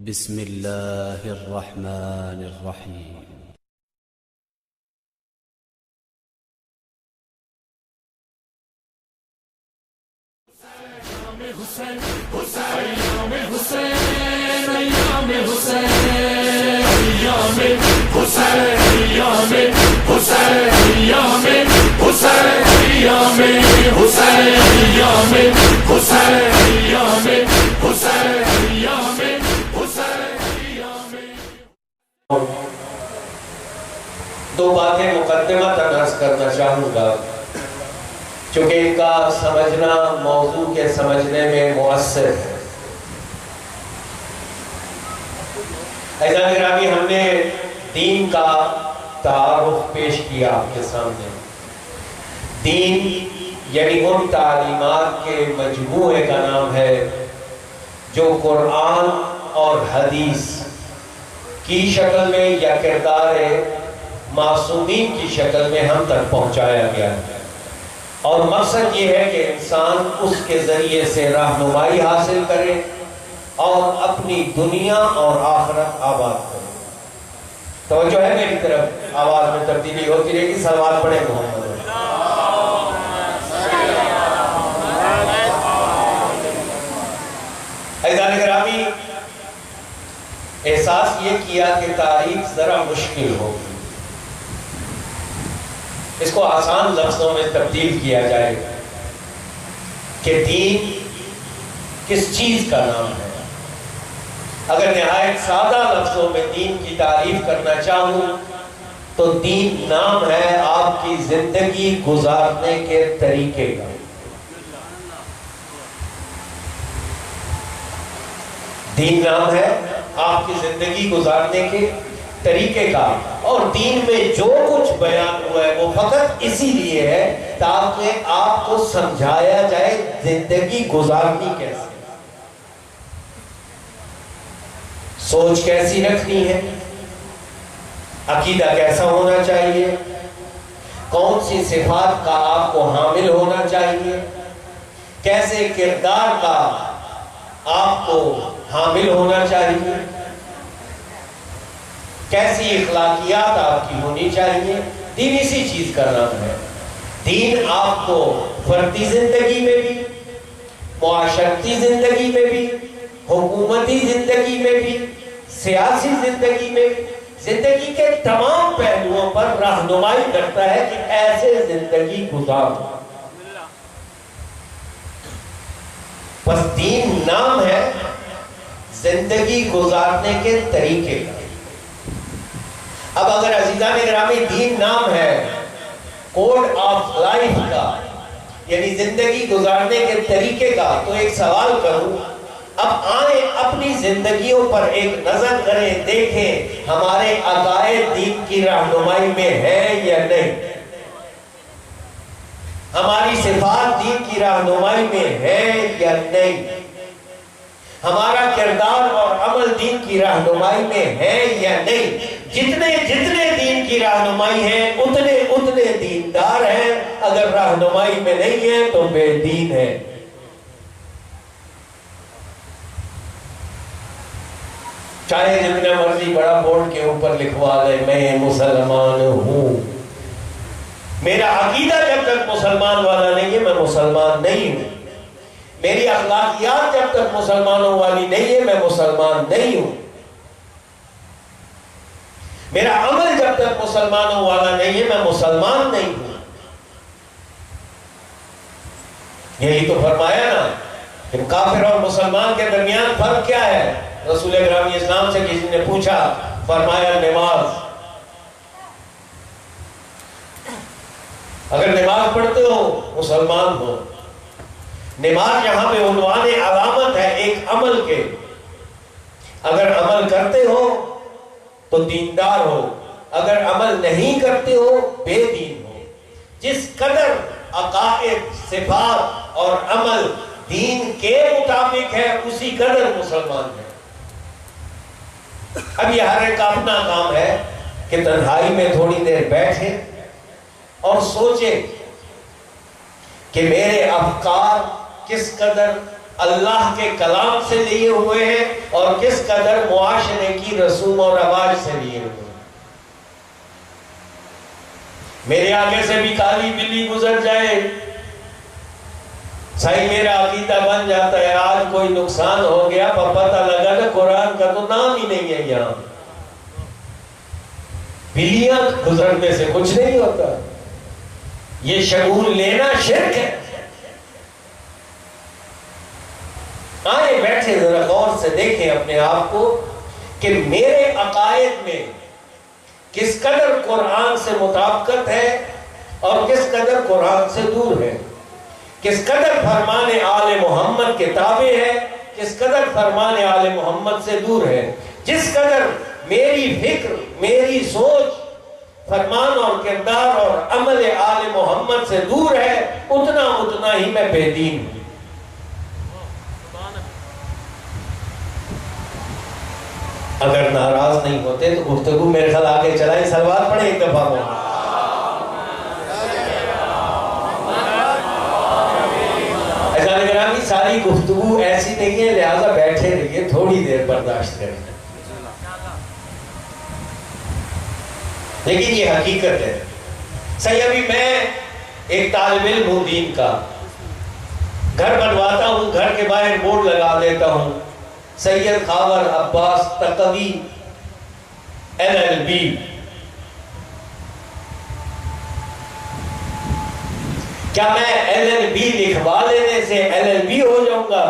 بسم الله الرحمن الرحيم. حسین ایام حسین ایام حسین ایام حسین ایام حسین ایام حسین ایام حسین ایام حسین ایام حسین ایام حسین. دو باتیں مقدمہ تک عرض کرنا چاہوں گا چونکہ ان کا سمجھنا موضوع کے سمجھنے میں مؤثر ہے. عزیزان گرامی، ہم نے دین کا تعارف پیش کیا آپ کے سامنے. دین یعنی ان تعلیمات کے مجموعے کا نام ہے جو قرآن اور حدیث کی شکل میں یا کردار معصومین کی شکل میں ہم تک پہنچایا گیا ہے، اور مقصد یہ ہے کہ انسان اس کے ذریعے سے رہنمائی حاصل کرے اور اپنی دنیا اور آخرت آباد کرے. توجہ ہے میری طرف؟ آواز میں تبدیلی ہوتی رہے گی. صلوات پڑھیں محمد. عزیزان گرامی، احساس یہ کیا کہ تاریخ ذرا مشکل ہوگی، اس کو آسان لفظوں میں تبدیل کیا جائے کہ دین کس چیز کا نام ہے. اگر نہایت سادہ لفظوں میں دین کی تعریف کرنا چاہوں تو دین نام ہے آپ کی زندگی گزارنے کے طریقے کا. دین نام ہے آپ کی زندگی گزارنے کے طریقے کا، اور دین میں جو کچھ بیان ہوا ہے وہ فقط اسی لیے ہے تاکہ آپ کو سمجھایا جائے زندگی گزارنی کیسے، سوچ کیسی رکھنی ہے، عقیدہ کیسا ہونا چاہیے، کون سی صفات کا آپ کو حامل ہونا چاہیے، کیسے کردار کا آپ کو حامل ہونا چاہیے، کیسی اخلاقیات آپ کی ہونی چاہیے. دین اسی چیز کا نام ہے. دین آپ کو فردی زندگی میں بھی، معاشرتی زندگی میں بھی، حکومتی زندگی میں بھی، سیاسی زندگی میں بھی، زندگی کے تمام پہلوؤں پر رہنمائی کرتا ہے کہ ایسے زندگی گزارو. بس دین نام ہے زندگی گزارنے کے طریقے کا. اب اگر عزیزان گرامی دین نام ہے کوڈ آف لائف کا، یعنی زندگی گزارنے کے طریقے کا، تو ایک سوال کروں. اب آئیں اپنی زندگیوں پر ایک نظر کریں، دیکھیں ہمارے عقائد دین کی رہنمائی میں ہیں یا نہیں، ہماری صفات دین کی رہنمائی میں ہیں یا نہیں، ہمارا کردار اور عمل دین کی رہنمائی میں ہے یا نہیں. جتنے دین کی رہنمائی ہے اتنے دیندار ہیں، اگر رہنمائی میں نہیں ہے تو بے دین ہے. چاہے جتنا مرضی بڑا بورڈ کے اوپر لکھوا لے میں مسلمان ہوں، میرا عقیدہ جب تک مسلمان والا نہیں ہے میں مسلمان نہیں ہوں، میری اخلاقیات جب تک مسلمانوں والی نہیں ہے میں مسلمان نہیں ہوں، میرا عمل جب تک مسلمانوں والا نہیں ہے میں مسلمان نہیں ہوں. یہی تو فرمایا نا کہ کافر اور مسلمان کے درمیان فرق کیا ہے. رسول اکرم اسلام سے کسی نے پوچھا، فرمایا نماز. اگر نماز پڑھتے ہو مسلمان ہو. نماز یہاں پہ عنوان علامت ہے ایک عمل کے. اگر عمل کرتے ہو تو دیندار ہو، اگر عمل نہیں کرتے ہو بے دین ہو. جس قدر عقائد، صفات اور عمل دین کے مطابق ہے اسی قدر مسلمان ہے. اب یہ ہر ایک کا اپنا کام ہے کہ تنہائی میں تھوڑی دیر بیٹھے اور سوچے کہ میرے افکار کس قدر اللہ کے کلام سے لیے ہوئے ہیں اور کس قدر معاشرے کی رسوم و رواج سے لیے ہوئے ہیں. میرے آگے سے بھی کالی بلی گزر جائے، صحیح میرا عقیدہ بن جاتا ہے آج کوئی نقصان ہو گیا پتہ لگا کہ قرآن کا تو نام ہی نہیں ہے یہاں. بلیاں گزرنے سے کچھ نہیں ہوتا. یہ شعور لینا شرک ہے. آئے بیٹھے ذرا غور سے دیکھیں اپنے آپ کو کہ میرے عقائد میں کس قدر قرآن سے مطابقت ہے اور کس قدر قرآن سے دور ہے، کس قدر فرمان آل محمد کے تابع ہے، کس قدر فرمان آل محمد سے دور ہے. جس قدر میری فکر، میری سوچ فرمان اور کردار اور عمل آل محمد سے دور ہے، اتنا ہی میں بے دین ہوں. اگر ناراض نہیں ہوتے تو گفتگو میرے خیال آگے چلائیں. صلوات پڑھیں ایک دفعہ ہو. اذان گرامی ساری گفتگو ایسی نہیں ہے، لہذا بیٹھے رہیے، تھوڑی دیر برداشت کریں. لیکن یہ حقیقت ہے. صحیح ابھی میں ایک طالب علم ہوں دین کا، گھر بنواتا ہوں، گھر کے باہر بورڈ لگا دیتا ہوں سید خاور عباس تقوی LLB. کیا میں LLB لکھوا لینے سے LLB ہو جاؤں گا؟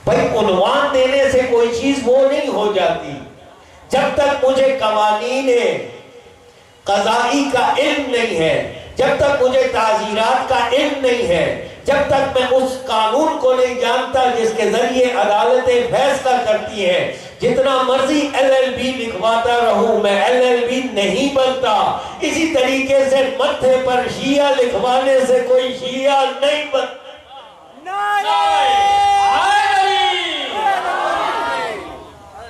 بھائی عنوان دینے سے کوئی چیز وہ نہیں ہو جاتی. جب تک مجھے قوانین قضائی کا علم نہیں ہے، جب تک مجھے تعزیرات کا علم نہیں ہے، جب تک میں اس قانون کو نہیں جانتا جس کے ذریعے عدالتیں فیصلہ کرتی ہیں، جتنا مرضی LLB لکھواتا رہوں میں LLB نہیں بنتا. اسی طریقے سے متھے پر شیعہ لکھوانے سے کوئی شیعہ نہیں بنتا.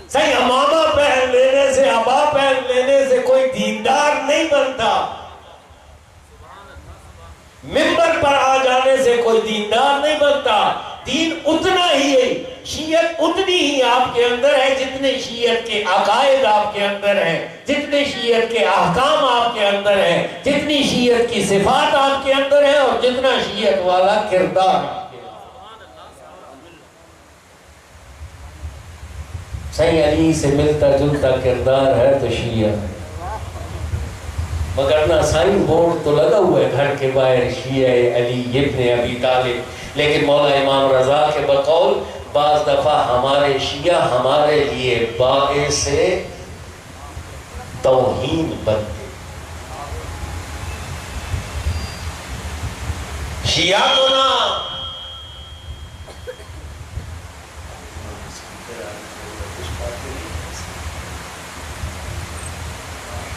صحیح امامہ پہن لینے سے، عبا پہن لینے سے کوئی دیندار نہیں بنتا. ممبر پر آ جانے سے کوئی دیندار نہیں بنتا. دین اتنا ہی ہے، شیعت اتنی ہی آپ کے اندر ہے جتنے شیعت کے عقائد آپ کے اندر ہیں، جتنے شیعت کے احکام آپ کے اندر ہیں، جتنی شیعت کی صفات آپ کے اندر ہیں اور جتنا شیعت والا کردار. صحیح علی سے ملتا جلتا کردار ہے تو شیعہ ہے، مگر نہ سائن بورڈ تو لگا ہوا ہے گھر کے باہر شیعہ علی ابن ابی طالب. لیکن مولا امام رضا کے بقول بعض دفعہ ہمارے شیعہ ہمارے لیے باعث توہین بنتے. شیعہ کو نہ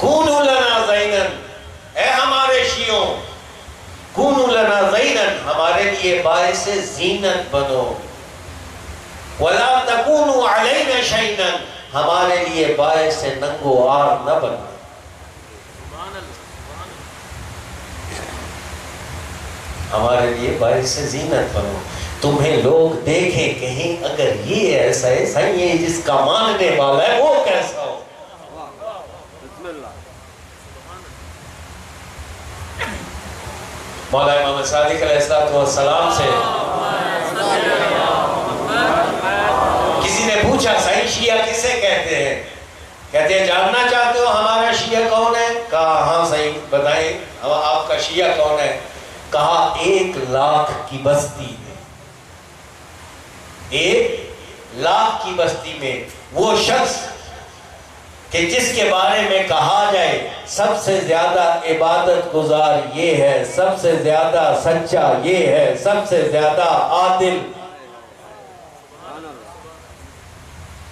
کونو لنا زینن، اے ہمارے شیعوں کونو لنا زینن، ہمارے لیے باعث زینت بنو. ولا تکونو علینا شینن، ہمارے لیے باعث ننگ و عار نہ بنو. ہمارے لیے باعث زینت بنو. تمہیں لوگ دیکھیں کہیں اگر یہ ایسا ہے، صحیح ہے جس کا ماننے والا ہے وہ کیسا ہو. مولا امام صادق علیہ السلام سے کسی نے پوچھا صحیح شیعہ کسے کہتے ہیں؟ کہتے ہیں جاننا چاہتے ہو ہمارا شیعہ کون ہے؟ کہا ہاں صحیح بتائیں آپ کا شیعہ کون ہے؟ کہا 1,00,000 کی بستی میں، 1,00,000 کی بستی میں وہ شخص کہ جس کے بارے میں کہا جائے سب سے زیادہ عبادت گزار یہ ہے، سب سے زیادہ سچا یہ ہے، سب سے زیادہ عادل،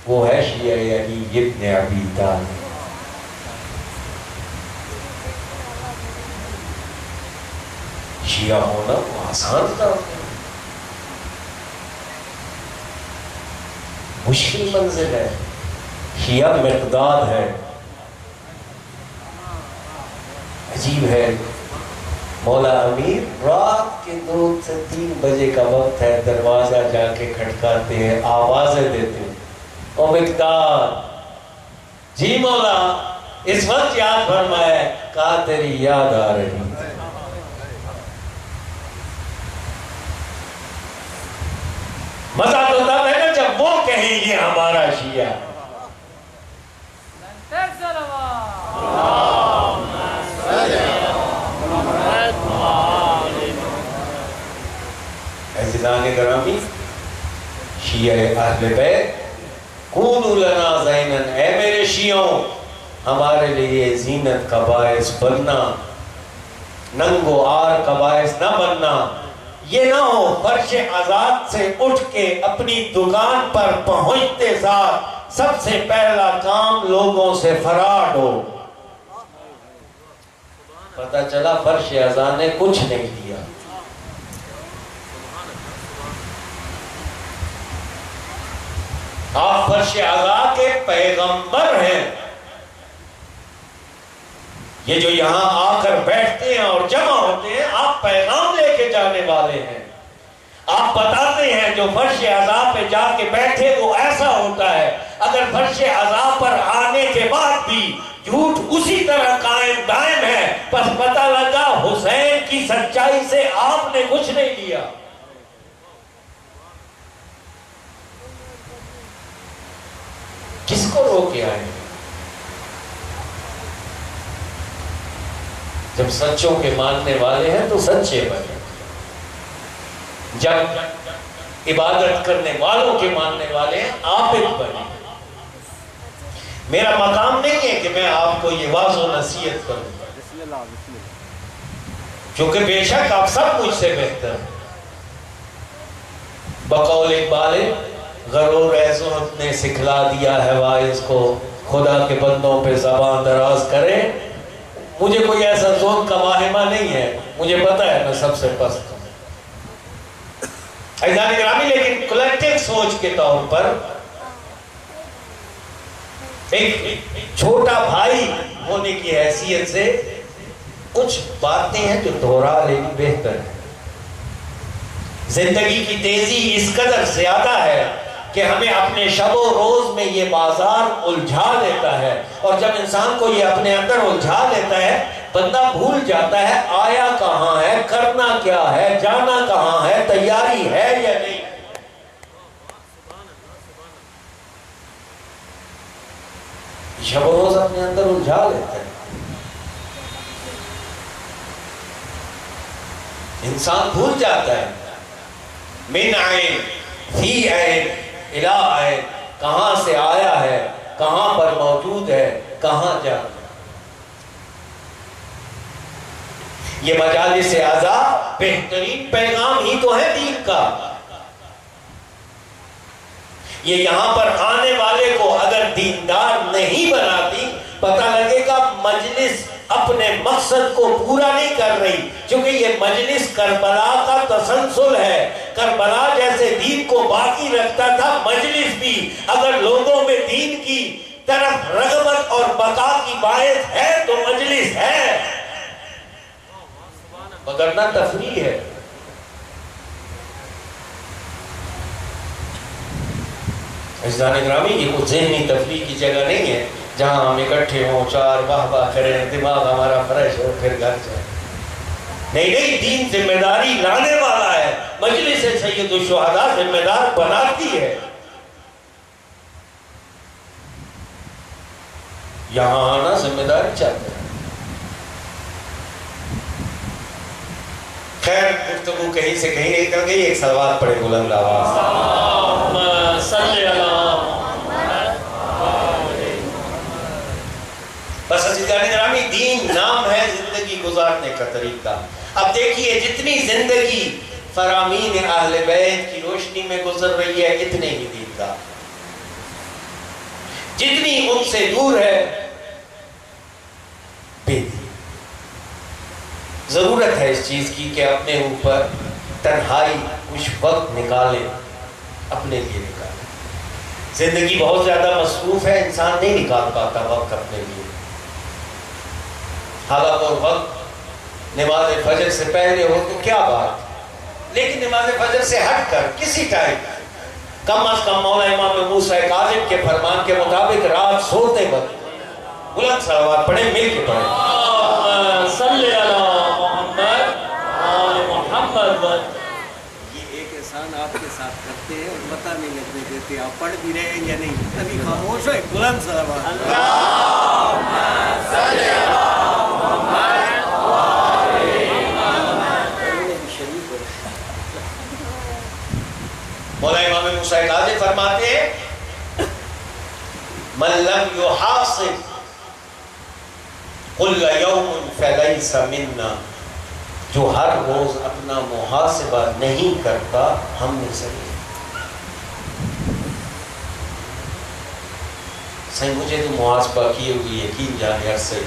وہ ہے شیعہ علی ابن ابی طالب. شیعہ ہونا وہ آسان تھا، مشکل منزل ہے. شیعہ مقداد ہے. عجیب ہے مولا امیر رات کے 2 سے 3 بجے کا وقت ہے، دروازہ جا کے کھٹکاتے ہیں، آوازیں دیتے ہیں، او مقدار، جی مولا اس وقت یاد فرمائے، کہا تیری یاد آ رہی۔ مزہ تو تب ہے نا جب وہ کہیں یہ ہمارا شیعہ۔ عزیزان گرامی، شیعہ اہل بیت، کونوا لنا زینن، اے میرے شیعوں ہمارے لیے زینت کا باعث بننا، ننگ و عار کا باعث نہ بننا۔ یہ نہ ہو فرش آزاد سے اٹھ کے اپنی دکان پر پہنچتے ساتھ سب سے پہلا کام لوگوں سے فرار ہو۔ پتہ چلا فرش آزاد نے کچھ نہیں دیا۔ آپ فرش آزاد کے پیغمبر ہیں، یہ جو یہاں آ کر بیٹھتے ہیں اور جمع ہوتے ہیں، آپ پیغام لے کے جانے والے ہیں۔ آپ بتاتے ہیں جو فرش عذاب پہ جا کے بیٹھے وہ ایسا ہوتا ہے۔ اگر فرش عذاب پر آنے کے بعد بھی جھوٹ اسی طرح قائم دائم ہے، پس پتہ لگا حسین کی سچائی سے آپ نے کچھ نہیں لیا۔ کس کو رو کے آئے؟ جب سچوں کے ماننے والے ہیں تو سچے بنے، جب عبادت کرنے والوں کے ماننے والے ہیں عابد بنے۔ میرا مقام نہیں ہے کہ میں آپ کو یہ واضح و نصیحت کروں، کیونکہ بے شک آپ سب مجھ سے بہتر ہیں۔ بقول اقبال، غرور زہد نے سکھلا دیا ہے واعظ کو، خدا کے بندوں پہ زبان دراز کرے۔ مجھے کوئی ایسا زہد کا واہمہ نہیں ہے، مجھے پتا ہے میں سب سے پست ہوں۔ عزیزان گرامی، لیکن کلیکٹیو سوچ کے طور پر ایک چھوٹا بھائی ہونے کی حیثیت سے کچھ باتیں ہیں جو دہرا لینی بہتر ہے۔ زندگی کی تیزی اس قدر زیادہ ہے کہ ہمیں اپنے شب و روز میں یہ بازار الجھا لیتا ہے، اور جب انسان کو یہ اپنے اندر الجھا لیتا ہے بندہ بھول جاتا ہے آیا کہاں ہے، کرنا کیا ہے، جانا کہاں ہے، تیاری ہے یا نہیں۔ شب و روز اپنے اندر الجھا لیتا ہے، انسان بھول جاتا ہے من عین فی عین الی عین، کہاں سے آیا ہے، کہاں پر موجود ہے، کہاں جانا۔ یہ مجالس اعزا بہترین پیغام ہی تو ہے دین کا۔ یہ یہاں پر آنے والے کو اگر دیندار نہیں بناتی، پتہ لگے گا مجلس اپنے مقصد کو پورا نہیں کر رہی، کیونکہ یہ مجلس کربلا کا تسلسل ہے۔ کربلا جیسے دین کو باقی رکھتا تھا، مجلس بھی اگر لوگوں میں دین کی طرف رغبت اور بقا کی باعث ہے تو مجلس ہے، مگر نہ تفریح ہے۔ عزیزان گرامی، یہ کوئی ذہنی تفریح کی جگہ نہیں ہے جہاں ہم اکٹھے ہوں، چار واہ واہ کریں، دماغ ہمارا فریش ہو پھر گھر جائیں۔ نہیں نہیں، دین ذمہ داری لانے والا ہے، مجلس سید الشہداء ذمہ دار بناتی ہے۔ یہاں آنا ذمہ داری چاہتے ہیں۔ خیر، گفتگو کہیں سے کہیں نہیں کر گئی، ایک صلوات پڑھے بلند آواز۔ اللہم صلی اللہ۔ بس عزیزان گرامی، دین نام ہے زندگی گزارنے کا طریقہ۔ اب دیکھیے جتنی زندگی فرامین اہل بیت کی روشنی میں گزر رہی ہے، اتنے ہی دین کا، جتنی ان سے دور ہے بے دین۔ ضرورت ہے اس چیز کی کہ اپنے اوپر تنہائی کچھ وقت نکالیں، اپنے لیے نکالیں۔ زندگی بہت زیادہ مصروف ہے، انسان نہیں نکال پاتا وقت اپنے لیے۔ حالات اور وقت نماز فجر سے پہلے ہو تو کیا بات، لیکن نماز فجر سے ہٹ کر کسی ٹائم کم از کم مولا امام موسیٰ کاظم کے فرمان کے مطابق رات سوتے وقت بلند صلوات پڑھیں، مل کے پڑھیں۔ صلی اللہ محمد آل محمد۔ یہ ایک احسان آپ کے ساتھ کرتے ہیں اور پتہ نہیں لگنے دیتے آپ پڑھ بھی رہے ہیں یا نہیں، کبھی خاموش ہو، بلند صلوات۔ اللہم صلی اللہ محمد آل مولا امام موسیٰ کاظم فرماتے ہیں من لم یحاسب کل یوم فلیس منا، جو ہر روز اپنا محاسبہ نہیں کرتا ہم میں سے نہیں۔ صحیح مجھے تو محاسبہ کیے ہوئی یقین جانے عرصے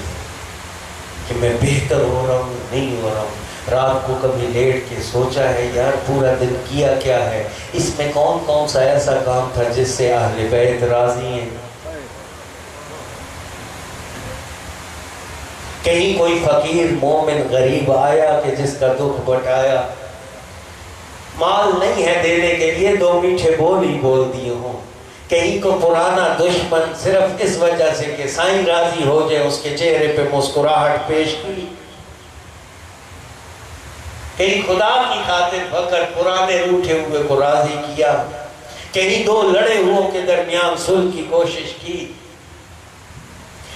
کہ میں بہتر ہو رہا ہوں نہیں ہو رہا ہوں، رات کو کبھی لیٹ کے سوچا ہے یار پورا دن کیا کیا ہے، اس میں کون کون سا ایسا کام تھا جس سے اہل بیت راضی ہیں، کہیں کوئی فقیر مومن غریب آیا کہ جس کا دکھ بٹایا، مال نہیں ہے دینے کے لیے دو میٹھے بول ہی بول دیے ہوں، کہیں کو پرانا دشمن صرف اس وجہ سے کہ سائیں راضی ہو جائے اس کے چہرے پہ مسکراہٹ پیش کی، کہیں خدا کی خاطر فقر پرانے روٹھے ہوئے کو راضی کیا، کہیں دو لڑے ہوئوں کے درمیان صلح کی کوشش کی،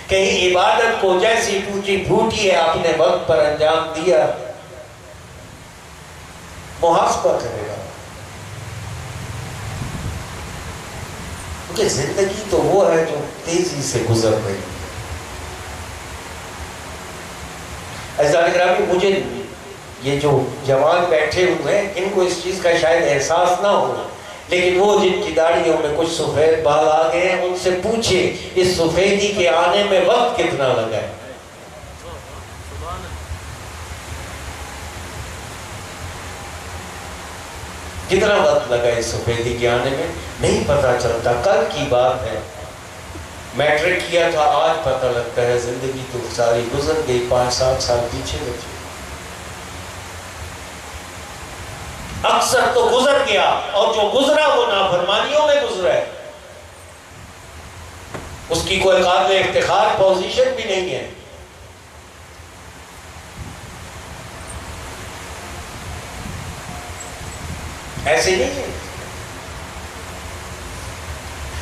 کہیں عبادت کو جیسی ٹوٹی پھوٹی ہے آپ نے وقت پر انجام دیا، محاسبہ کرے گا، کیونکہ زندگی تو وہ ہے جو تیزی سے گزر رہی ہے۔ عزیزان گرامی، مجھے یہ جو جوان بیٹھے ہوئے ہیں ان کو اس چیز کا شاید احساس نہ ہو، لیکن وہ جن کی داڑھیوں میں کچھ سفید بال آ گئے ہیں ان سے پوچھے اس سفیدی کے آنے میں وقت کتنا لگا ہے، کتنا وقت لگا اس سفیدی کے آنے میں نہیں پتا چلتا، کل کی بات ہے، میٹرک کیا تھا آج پتہ لگتا ہے، زندگی تو ساری گزر گئی، 5-7 سال پیچھے بچے، اکثر تو گزر گیا اور جو گزرا وہ نافرمانیوں میں گزرا ہے، اس کی کوئی قابل افتخار پوزیشن بھی نہیں ہے۔ ایسے نہیں ہے،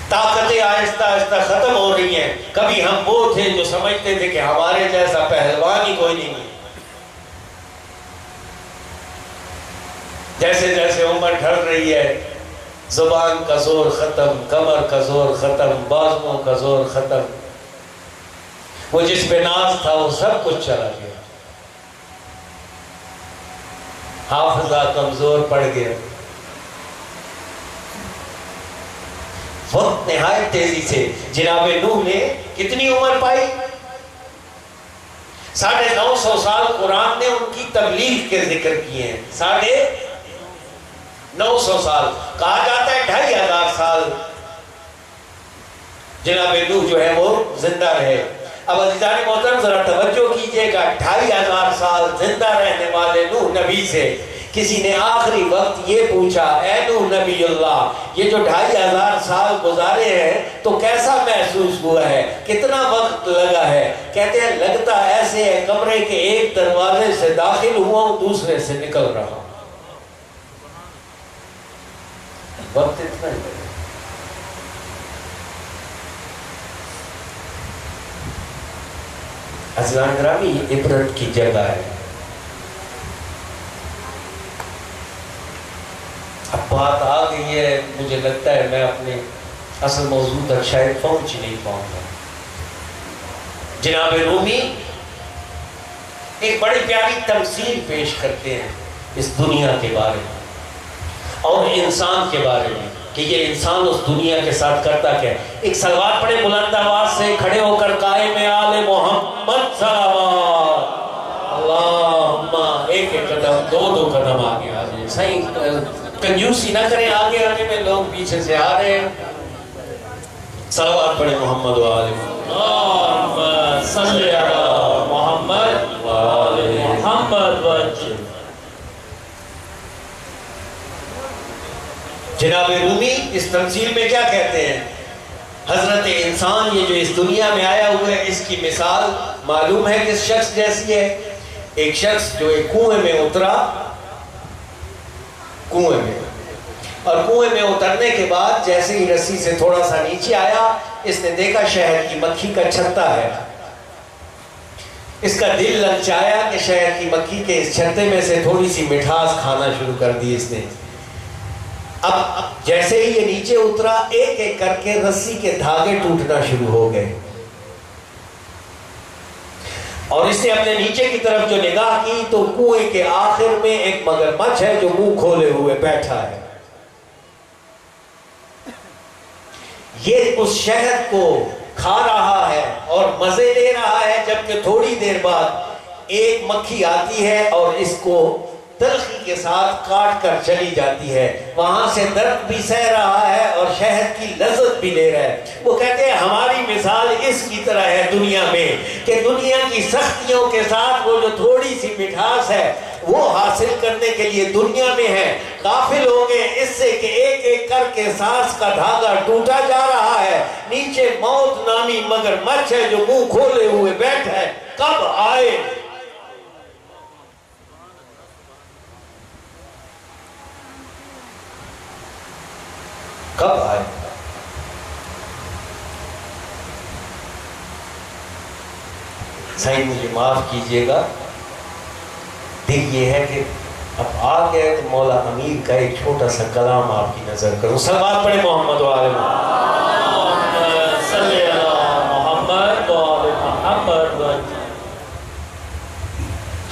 طاقتیں آہستہ آہستہ ختم ہو رہی ہیں، کبھی ہم وہ تھے جو سمجھتے تھے کہ ہمارے جیسا پہلوان ہی کوئی نہیں ہے، جیسے جیسے عمر ڈھل رہی ہے زبان کا زور ختم، کمر کا زور ختم، بازوؤں کا زور ختم، وہ جس پہ ناز تھا وہ سب کچھ چلا گیا، حافظہ کمزور پڑ گیا، وقت نہایت تیزی سے۔ جناب نوح نے کتنی عمر پائی؟ 950 سال قرآن نے ان کی تبلیغ کے ذکر کیے ہیں، 950 سال، کہا جاتا ہے 2500 سال جناب نوح جو ہے وہ زندہ رہے۔ اب عزیزان محترم ذرا توجہ کیجئے گا، 2500 سال زندہ رہنے والے نوح نبی سے کسی نے آخری وقت یہ پوچھا، اے نوح نبی اللہ، یہ جو 2500 سال گزارے ہیں تو کیسا محسوس ہوا ہے، کتنا وقت لگا ہے؟ کہتے ہیں لگتا ایسے ہے کمرے کے ایک دروازے سے داخل ہوا ہوں دوسرے سے نکل رہا ہوں، وقت اتنا ہی لگا۔ عزیزان گرامی، یہ عبرت کی جگہ ہے۔ اب بات آ گئی ہے، مجھے لگتا ہے میں اپنے اصل موضوع تک شاید پہنچ نہیں پاؤں گا۔ جناب رومی ایک بڑی پیاری تمثیل پیش کرتے ہیں اس دنیا کے بارے میں اور انسان کے بارے میں کہ یہ انسان اس دنیا کے ساتھ کرتا کیا ہے۔ ایک صلوات پڑھے بلند آواز سے، کھڑے ہو کر قائم آل محمد صلوات، اللہم، ایک ایک قدم، دو قدم آگے آ جائیں، صحیح کنجوسی نہ کریں، آگے آنے میں لوگ پیچھے سے آ رہے ہیں۔ صلوات پڑھے محمد و آل محمد، اللہم صلی علی محمد و آل محمد وجل۔ جناب رومی اس تمثیل میں کیا کہتے ہیں؟ حضرت انسان یہ جو اس دنیا میں آیا ہوا ہے، اس کی مثال معلوم ہے کس شخص جیسی ہے؟ ایک شخص جو ایک کنویں میں اترا، کنویں میں، اور کنویں میں اترنے کے بعد جیسے ہی رسی سے تھوڑا سا نیچے آیا، اس نے دیکھا شہد کی مکھی کا چھتا ہے۔ اس کا دل للچایا کہ شہد کی مکھی کے اس چھتے میں سے تھوڑی سی مٹھاس کھانا شروع کر دی اس نے۔ اب جیسے ہی یہ نیچے اترا، ایک ایک کر کے رسی کے دھاگے ٹوٹنا شروع ہو گئے، اور اس نے اپنے نیچے کی طرف جو نگاہ کی تو کنویں کے آخر میں ایک مگرمچھ ہے جو منہ کھولے ہوئے بیٹھا ہے۔ یہ اس شہد کو کھا رہا ہے اور مزے لے رہا ہے، جبکہ تھوڑی دیر بعد ایک مکھی آتی ہے اور اس کو تلخی کے ساتھ کاٹ کر چلی جاتی ہے۔ وہاں سے درد بھی سہ رہا ہے اور شہد کی لذت بھی لے رہا ہے۔ وہ کہتے ہیں ہماری مثال اس کی طرح ہے دنیا میں، کہ دنیا کی سختیوں کے ساتھ وہ جو تھوڑی سی مٹھاس ہے وہ حاصل کرنے کے لیے دنیا میں ہے۔ غافل ہو گئے اس سے کہ ایک ایک کر کے سانس کا دھاگا ٹوٹا جا رہا ہے، نیچے موت نامی مگرمچھ ہے جو منہ کھولے ہوئے بیٹھا ہے۔ کب آئے؟ کب آئے؟ صحیح مجھے معاف کیجئے گا، دل یہ ہے کہ اب آ گئے تو مولا امیر کا ایک چھوٹا سا کلام آپ کی نظر کروں۔ صلوات پڑھیں محمد و آل محمد۔ صلی اللہ محمد و آل محمد وجل۔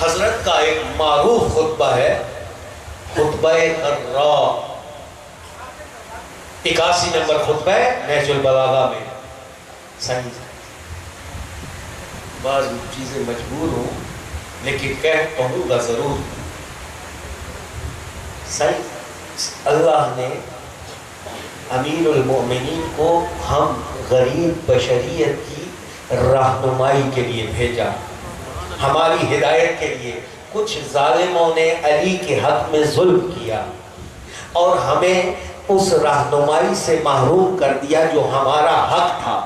حضرت کا ایک معروف خطبہ ہے، خطبہ الراء، 81 نمبر خطبہ ہے نہج البلاغہ میں۔ صحیح بعض چیزیں مجبور ہوں لیکن کہہ پہوں گا ضرور۔ صحیح اللہ نے امیر المؤمنین کو ہم غریب بشریت کی رہنمائی کے لیے بھیجا، ہماری ہدایت کے لیے۔ کچھ ظالموں نے علی کے حق میں ظلم کیا اور ہمیں اس رہنمائی سے محروم کر دیا جو ہمارا حق تھا۔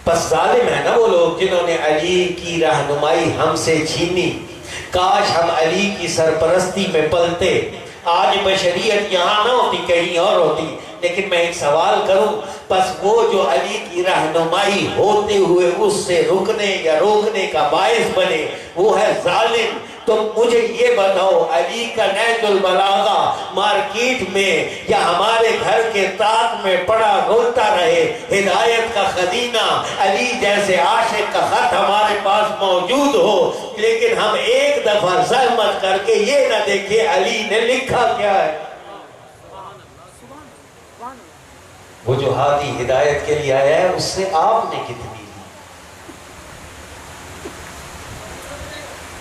بس ظالم ہے نا وہ لوگ جنہوں نے علی کی رہنمائی ہم سے چھینی۔ کاش ہم علی کی سرپرستی میں پلتے، آج بشریت یہاں نہ ہوتی، کہیں اور ہوتی۔ لیکن میں ایک سوال کروں، بس وہ جو علی کی رہنمائی ہوتے ہوئے اس سے رکنے یا روکنے کا باعث بنے، وہ ہے ظالم۔ تو مجھے یہ بتاؤ، علی کا نہج البلاغہ مارکیٹ میں یا ہمارے گھر کے طاق میں پڑا رولتا رہے، ہدایت کا خزینہ علی جیسے عاشق کا خط ہمارے پاس موجود ہو، لیکن ہم ایک دفعہ زحمت کر کے یہ نہ دیکھیں علی نے لکھا کیا ہے۔ وہ جو ہادی ہدایت کے لیے آیا ہے اس سے آپ نے کتنی لی؟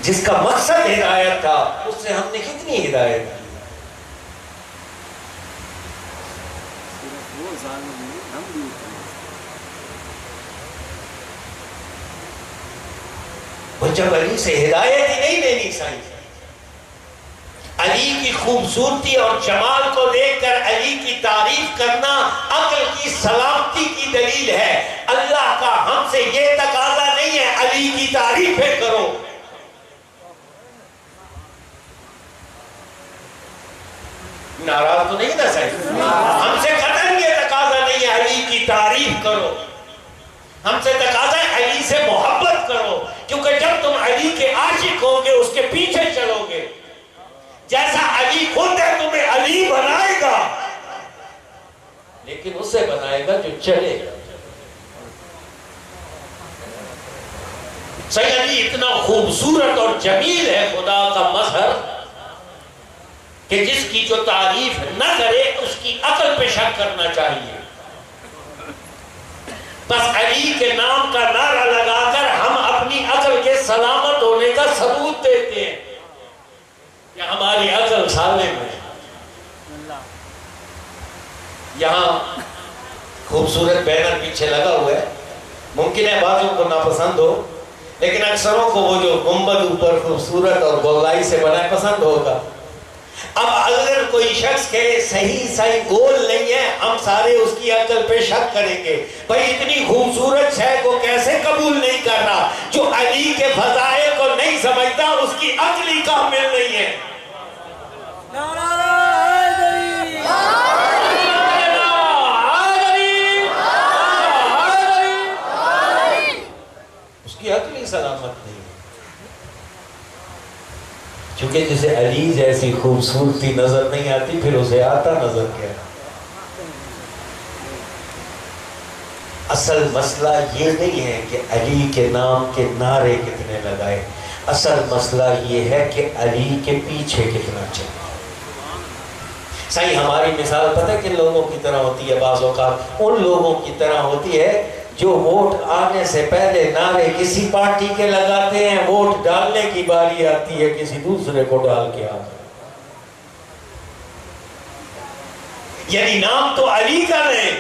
جس کا مقصد ہدایت تھا اس سے ہم نے کتنی ہدایت کی؟ وہ ظالم نہیں، ہم بھی وہ جب علی سے ہدایت ہی نہیں لینی چاہیے، علی کی خوبصورتی اور جمال کو دیکھ کر علی کی تعریف کرنا عقل کی سلامتی کی دلیل ہے۔ اللہ کا ہم سے یہ تقاضا نہیں ہے علی کی تعریفیں کرو۔ ناراض تو نہیں تھا صحیح؟ ہم سے قطعاً یہ تقاضا نہیں ہے علی کی تعریف کرو، ہم سے تقاضا ہے علی سے محبت کرو، کیونکہ جب تم علی کے عاشق ہوگے اس کے پیچھے چلو گے، جیسا علی خود ہے تمہیں علی بنائے گا، لیکن اسے بنائے گا جو چلے گا۔ صحیح علی اتنا خوبصورت اور جمیل ہے خدا کا مظہر کہ جس کی جو تعریف نہ کرے اس کی عقل پہ شک کرنا چاہیے۔ بس علی کے نام کا نعرہ لگا کر ہم اپنی عقل کے سلامت ہونے کا ثبوت دیتے ہیں کہ ہماری عقل سالم ہے۔ یہاں خوبصورت بینر پیچھے لگا ہوا ہے، ممکن ہے بعضوں کو ناپسند ہو، لیکن اکثروں کو وہ جو گنبد اوپر خوبصورت اور گولائی سے بنا ہے پسند ہوگا۔ اب اگر کوئی شخص کہے صحیح گول نہیں ہے، ہم سارے اس کی عقل پہ شک کریں گے، بھائی اتنی خوبصورت شے کو کیسے قبول نہیں کر رہا؟ جو علی کے فضائل کو نہیں سمجھتا اس کی عقل ہی کامل نہیں ہے۔ اس کی عقل ہی سلامت نہیں ہے، کیونکہ جسے علی جیسی خوبصورتی نظر نہیں آتی پھر اسے آتا نظر کیا؟ اصل مسئلہ یہ نہیں ہے کہ علی کے نام کے نعرے کتنے لگائے، اصل مسئلہ یہ ہے کہ علی کے پیچھے کتنا چلے۔ صحیح ہماری مثال پتہ ہے کن لوگوں کی طرح ہوتی ہے؟ بعض اوقات ان لوگوں کی طرح ہوتی ہے جو ووٹ آنے سے پہلے نعرے کسی پارٹی کے لگاتے ہیں، ووٹ ڈالنے کی باری آتی ہے کسی دوسرے کو ڈال کے آتے ہیں۔ یعنی نام تو علی کا لیں،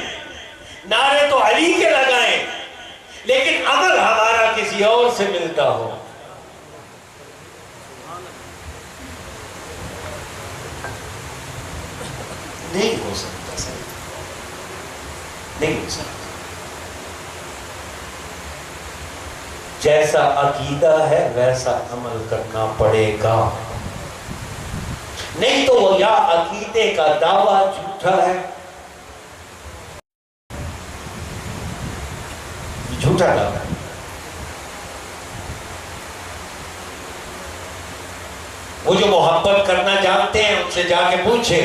نعرے تو علی کے لگائیں، لیکن عمل ہمارا کسی اور سے ملتا ہو۔ نہیں ہو سکتا صحیح، نہیں ہو سکتا۔ جیسا عقیدہ ہے ویسا عمل کرنا پڑے گا، نہیں تو وہ یا عقیدے کا دعویٰ جھوٹا ہے، جھوٹا دعویٰ ہے۔ وہ جو محبت کرنا جانتے ہیں ان سے جا کے پوچھے،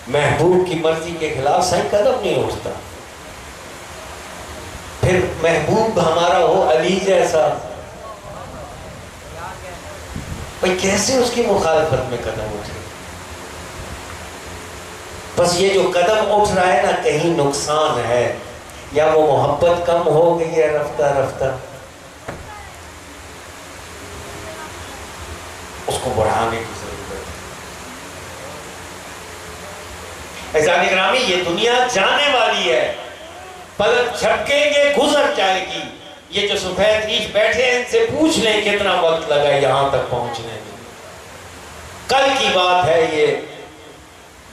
محبوب کی مرضی کے خلاف صحیح قدم نہیں اٹھتا۔ پھر محبوب ہمارا ہو علی جیسا، بھئی کیسے اس کی مخالفت میں قدم اٹھے؟ بس یہ جو قدم اٹھ رہا ہے نا کہیں نقصان ہے، یا وہ محبت کم ہو گئی ہے رفتہ رفتہ، اس کو بڑھانے کی ضرورت ہے۔ عزیزان گرامی یہ دنیا جانے والی ہے، پلک جھپکیں گے گزر جائے گی۔ یہ جو سفید ریچھ بیٹھے ہیں ان سے پوچھ لیں کتنا وقت لگا یہاں تک پہنچنے میں۔ کل کی بات ہے، یہ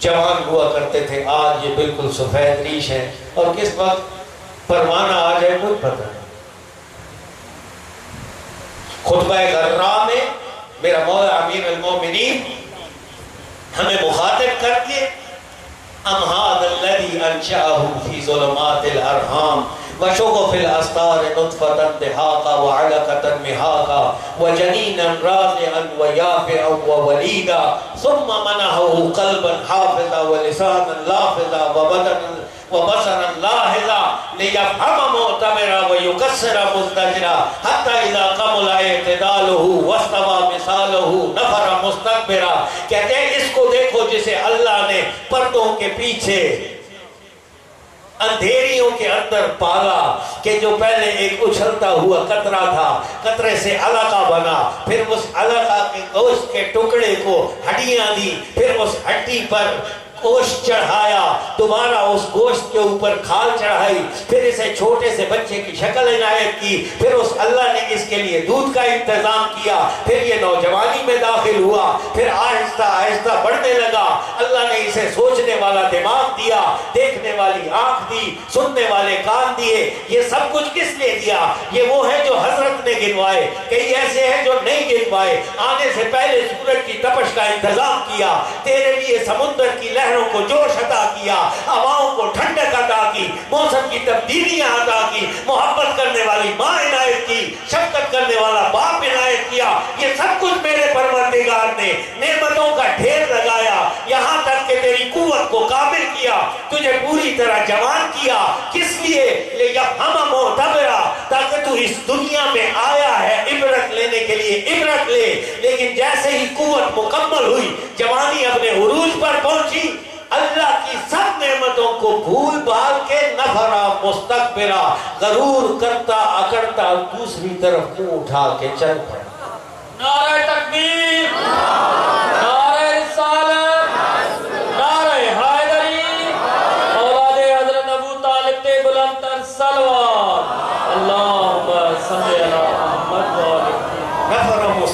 جوان ہوا کرتے تھے، آج یہ بالکل سفید ریچھ ہیں، اور کس وقت پروانہ آ جائے کوئی پتہ نہیں۔ خطبہ غراء میں میرا مولا امیر المومنین ہمیں مخاطب کر کے ام هذا الذي انشأه في ظلمات الارحام وشغف الاسطار نطفة دهاقا وعلقة مهاقا وجنينا رازعا ويافعا ووليدا ثم منحه قلبا حافظا ولسانا لافظا وبصرا لاحظا ليفهم معتبرا ويكسر مزدجرا حتى اذا كمل اعتداله واستوى مثاله نفر مستكبرا۔ کہتے ہیں اس کو دیکھو جسے اللہ نے پردوں کے پیچھے اندھیریوں کے اندر پالا، کہ جو پہلے ایک اچھلتا ہوا قطرہ تھا، قطرے سے علقہ بنا، پھر اس علقہ کے گوشت کے ٹکڑے کو ہڈیاں دی، پھر اس ہڈی پر گوشت چڑھایا، دوبارہ اس گوشت کے اوپر کھال چڑھائی، پھر اسے چھوٹے سے بچے کی شکل عنایت کی، پھر اس اللہ نے اس کے لیے دودھ کا انتظام کیا، پھر یہ نوجوانی میں داخل ہوا، پھر آہستہ آہستہ بڑھنے لگا۔ اللہ نے اسے سوچنے والا دماغ دیا، دیکھنے والی آنکھ دی، سننے والے کان دیے۔ یہ سب کچھ کس نے دیا؟ یہ وہ ہے جو حضرت نے گنوائے، کئی ایسے ہیں جو نہیں گنوائے۔ آنے سے پہلے سورج کی تپش کا انتظام کیا، تیرے لیے سمندر کی لہروں کو جوش عطا کیا، ہواؤں کو ٹھنڈک عطا کی، موسم کی تبدیلیاں عطا کی، محبت کرنے والی ماں عنایت کی، شفقت کرنے والا باپ عنایت کیا۔ یہ سب کچھ میرے پروردگار نے نعمتوں کا ڈھیر لگایا، یہاں تک کہ تیری قوت کو کامل کیا، تجھے پوری طرح جوان کیا۔ کس لیے؟ لِيَفْهَمَ مُعْتَبِرًا، تاکہ تو اس دنیا میں آیا ہے عبرت لینے کے لیے عبرت لے۔ لیکن جیسے ہی قوت مکمل ہوئی، جوانی اپنے عروج پر پہنچی، اللہ کی سب نعمتوں کو بھول بھال کے نفرا مستکبرا، غرور کرتا اکڑتا دوسری طرف منہ اٹھا کے چل پڑا۔ نعرہ تکبیر، نعرہ رسالت، نعرہ حیدری، اولاد حضرت ابو طالب تے بلند تر صلوات، اللہم صلی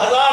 1000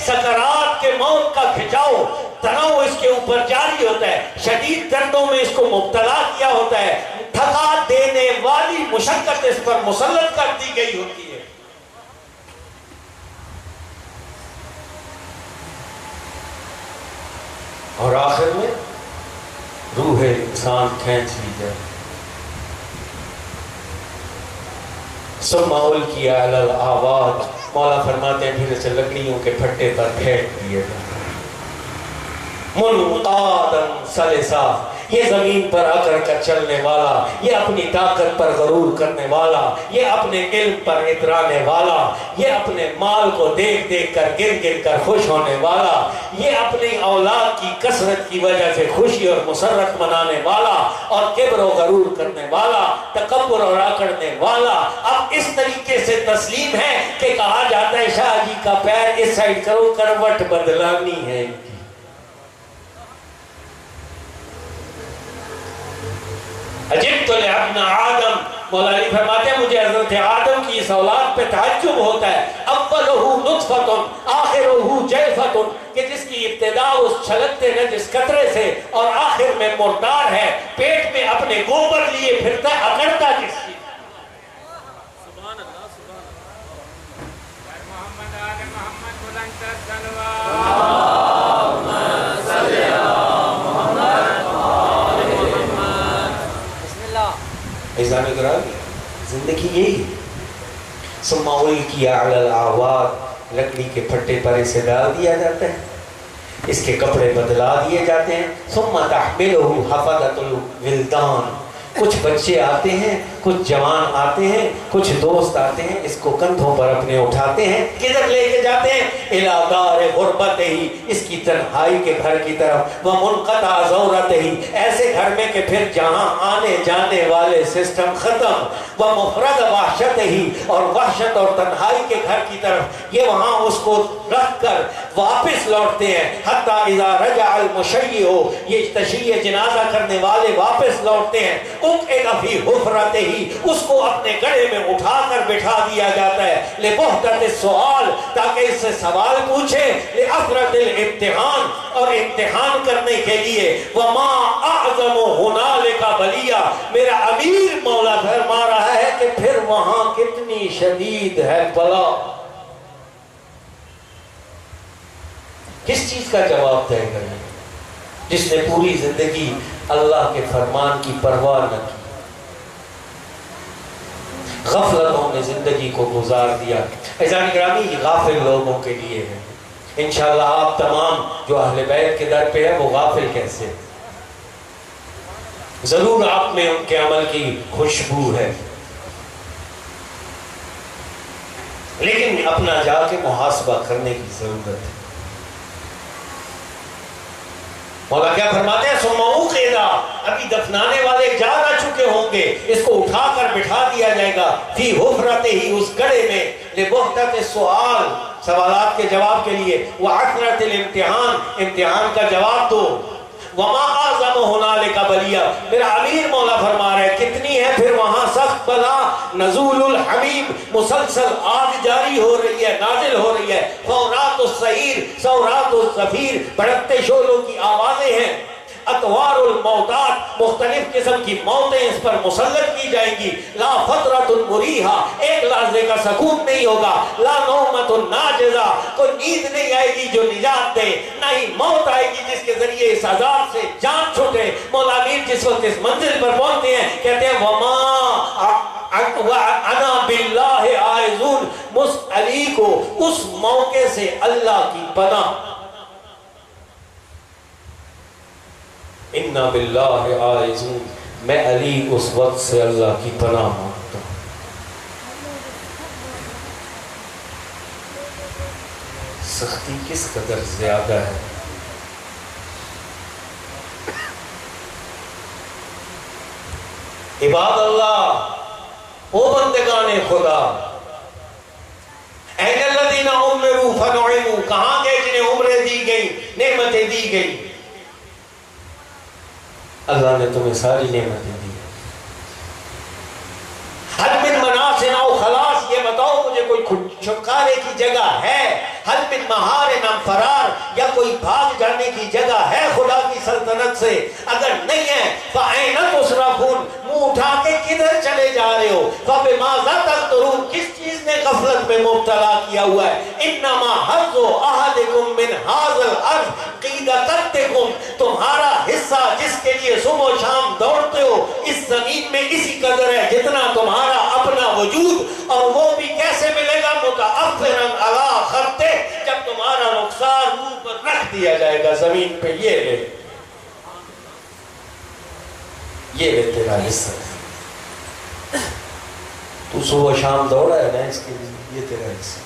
سکرات کے موت کا کھچاؤ تناؤ اس کے اوپر جاری ہوتا ہے، شدید دردوں میں اس کو مبتلا کیا ہوتا ہے، تھکا دینے والی مشقت اس پر مسلط کر دی گئی ہوتی ہے۔ اور آخر میں روح انسان کھینچ لی جائے۔ ثم القی علی الآباد، مولا فرماتے ہیں پھر اسے لکڑیوں کے پھٹے پر پھینک دیے جائے۔ منقادا سلسا، یہ زمین پر آ کر چلنے والا، یہ اپنی طاقت پر غرور کرنے والا، یہ اپنے علم پر اترانے والا، یہ اپنے مال کو دیکھ دیکھ کر گر گر کر خوش ہونے والا، یہ اپنی اولاد کی کثرت کی وجہ سے خوشی اور مسرت منانے والا، اور کبر و غرور کرنے والا، تکبر اور آکڑنے والا، اب اس طریقے سے تسلیم ہے کہ کہا جاتا ہے شاہ جی کا پیر اس سائڈ کرو، کروٹ بدلانی ہے۔ عجبت لابن آدم، مولا علی فرماتے ہیں مجھے حضرت آدم کی اس اولاد پہ تعجب ہوتا ہے۔ اولہ نطفۃ آخرہ جیفۃ، کہ جس کی ابتدا اس چھلکتے نجس قطرے سے اور آخر میں مردار ہے، پیٹ میں اپنے گوبر لیے پھرتا ہے، اکڑتا کس چیز؟ سبحان اللہ سبحان اللہ۔ محمد آل محمد بلند تر ایزان اقرار زندگی یہی ہے۔ ثم القی علی الآباد، لکڑی کے پھٹے پر اسے ڈال دیا جاتا ہے، اس کے کپڑے بدلا دیے جاتے ہیں۔ ثم تحملہ حفظۃ الولدان، کچھ بچے آتے ہیں، کچھ جوان آتے ہیں، کچھ دوست آتے ہیں، اس کو کندھوں پر اپنے اٹھاتے ہیں، کدھر لے کے جاتے ہیں؟ الی دار غربتہ، اس کی تنہائی کے گھر کی طرف، ومنقطع زورتہ، ایسے گھر میں کہ پھر جہاں آنے جانے والے سسٹم ختم، ومفرد وحشتہ، اور وحشت اور تنہائی کے گھر کی طرف، یہ وہاں اس کو رکھ کر واپس لوٹتے ہیں۔ حتی اذا رجع المشیع، یہ تشییع جنازہ کرنے والے واپس لوٹتے ہیں، اقعد فی حفرتہ، اس کو اپنے گڑھے میں اٹھا کر بٹھا دیا جاتا ہے، لبہتت السؤال، تاکہ اس سے سوال پوچھے، لعثرت الامتحان، اور امتحان کرنے کے لیے۔ وما اعظم ہنالک بلیہ، میرا امیر مولا فرما رہا ہے کہ پھر وہاں کتنی شدید ہے بلا۔ کس چیز کا جواب دے گا جس نے پوری زندگی اللہ کے فرمان کی پرواہ نہ کی، غفلتوں میں زندگی کو گزار دیا؟ عزیزان گرامی، یہ غافل لوگوں کے لیے ہے۔ انشاءاللہ آپ تمام جو اہل بیت کے در پہ ہے وہ غافل کیسے؟ ضرور آپ میں ان کے عمل کی خوشبو ہے، لیکن اپنا جا کے محاسبہ کرنے کی ضرورت ہے۔ مولا کیا فرماتے ہیں؟ ثم اوقد، ابھی دفنانے والے جا نہ چکے ہوں گے، اس کو اٹھا کر بٹھا دیا جائے گا، فی حفرتہ، اس گڑھے میں، لبہتت السؤال، سوالات کے جواب کے لیے، وعثرت الامتحان، امتحان کا جواب دو۔ وما اعظم ہنالک بلیہ، میرا امیر مولا فرما رہے ہیں کتنی ہے پھر وہاں سخت بلا، نزول الحمیم، مسلسل آگ جاری ہو رہی ہے، نازل ہو رہی ہے، فورات السعیر، سورات الزفیر، بھڑکتے شعلوں کی آوازیں ہیں، اطوار الموتات، مختلف قسم کی موتیں اس پر مسلط کی جائیں گی، لا فترۃ مریحہ، ایک لحظے کا سکون نہیں ہوگا، لا نومۃ ناجزہ، کوئی نیند نہیں آئے گی جو نجات دے، نہ ہی موت آئے گی جس کے ذریعے اس عذاب سے جان چھوٹے۔ مولا امیر جس وقت اس منزل پر پہنچتے ہیں کہتے ہیں وما انا باللہ عائذون، مس علی کو اس موقع سے اللہ کی پناہ، اِنَّا بِاللَّهِ عَائِزُونَ، میں علی اس وقت سے اللہ کی پناہ مانگتا ہوں۔ سختی کس قدر زیادہ ہے۔ عباد اللہ، او بندگان خدا، اَيْنَ الَّذِينَ عُمِّرُوا فَنُعِمُوا، کہاں گئے جنہیں عمریں دی گئی، نعمتیں دی گئی؟ اللہ نے تمہیں ساری نعمتیں دی۔ حد من مناسن او خلاص، یہ بتاؤ مجھے کوئی چھٹکارے کی جگہ ہے؟ حل من مہار من فرار، یا کوئی بھاگ جانے کی جگہ ہے خدا کی سلطنت سے؟ اگر نہیں ہے فَأَيْنَ تُصْرَفُونَ، منہ اٹھا کے کدھر چلے جا رہے ہو؟ فَبِمَاذَا تَقْدُرُونَ، کس چیز نے غفلت میں مبتلا کیا ہوا ہے؟ اِنَّمَا حَظُّ أَحَدِكُم مِّنْ هَٰذَا الْأَرْضِ قِيدَتَكُمْ، تمہارا حصہ جس کے لیے صبح و شام دوڑتے ہو اس زمین میں اسی قدر ہے جتنا تمہارا اپنا وجود، اور وہ بھی کیسے ملے گا؟ متعفراً علی خطہ، جب تمہارا رخسار منہ پر رکھ دیا جائے گا زمین پہ، یہ لے تیرا حصہ ہے، تو صبح شام دوڑا ہے نا اس کے لیے، یہ تیرا حصہ۔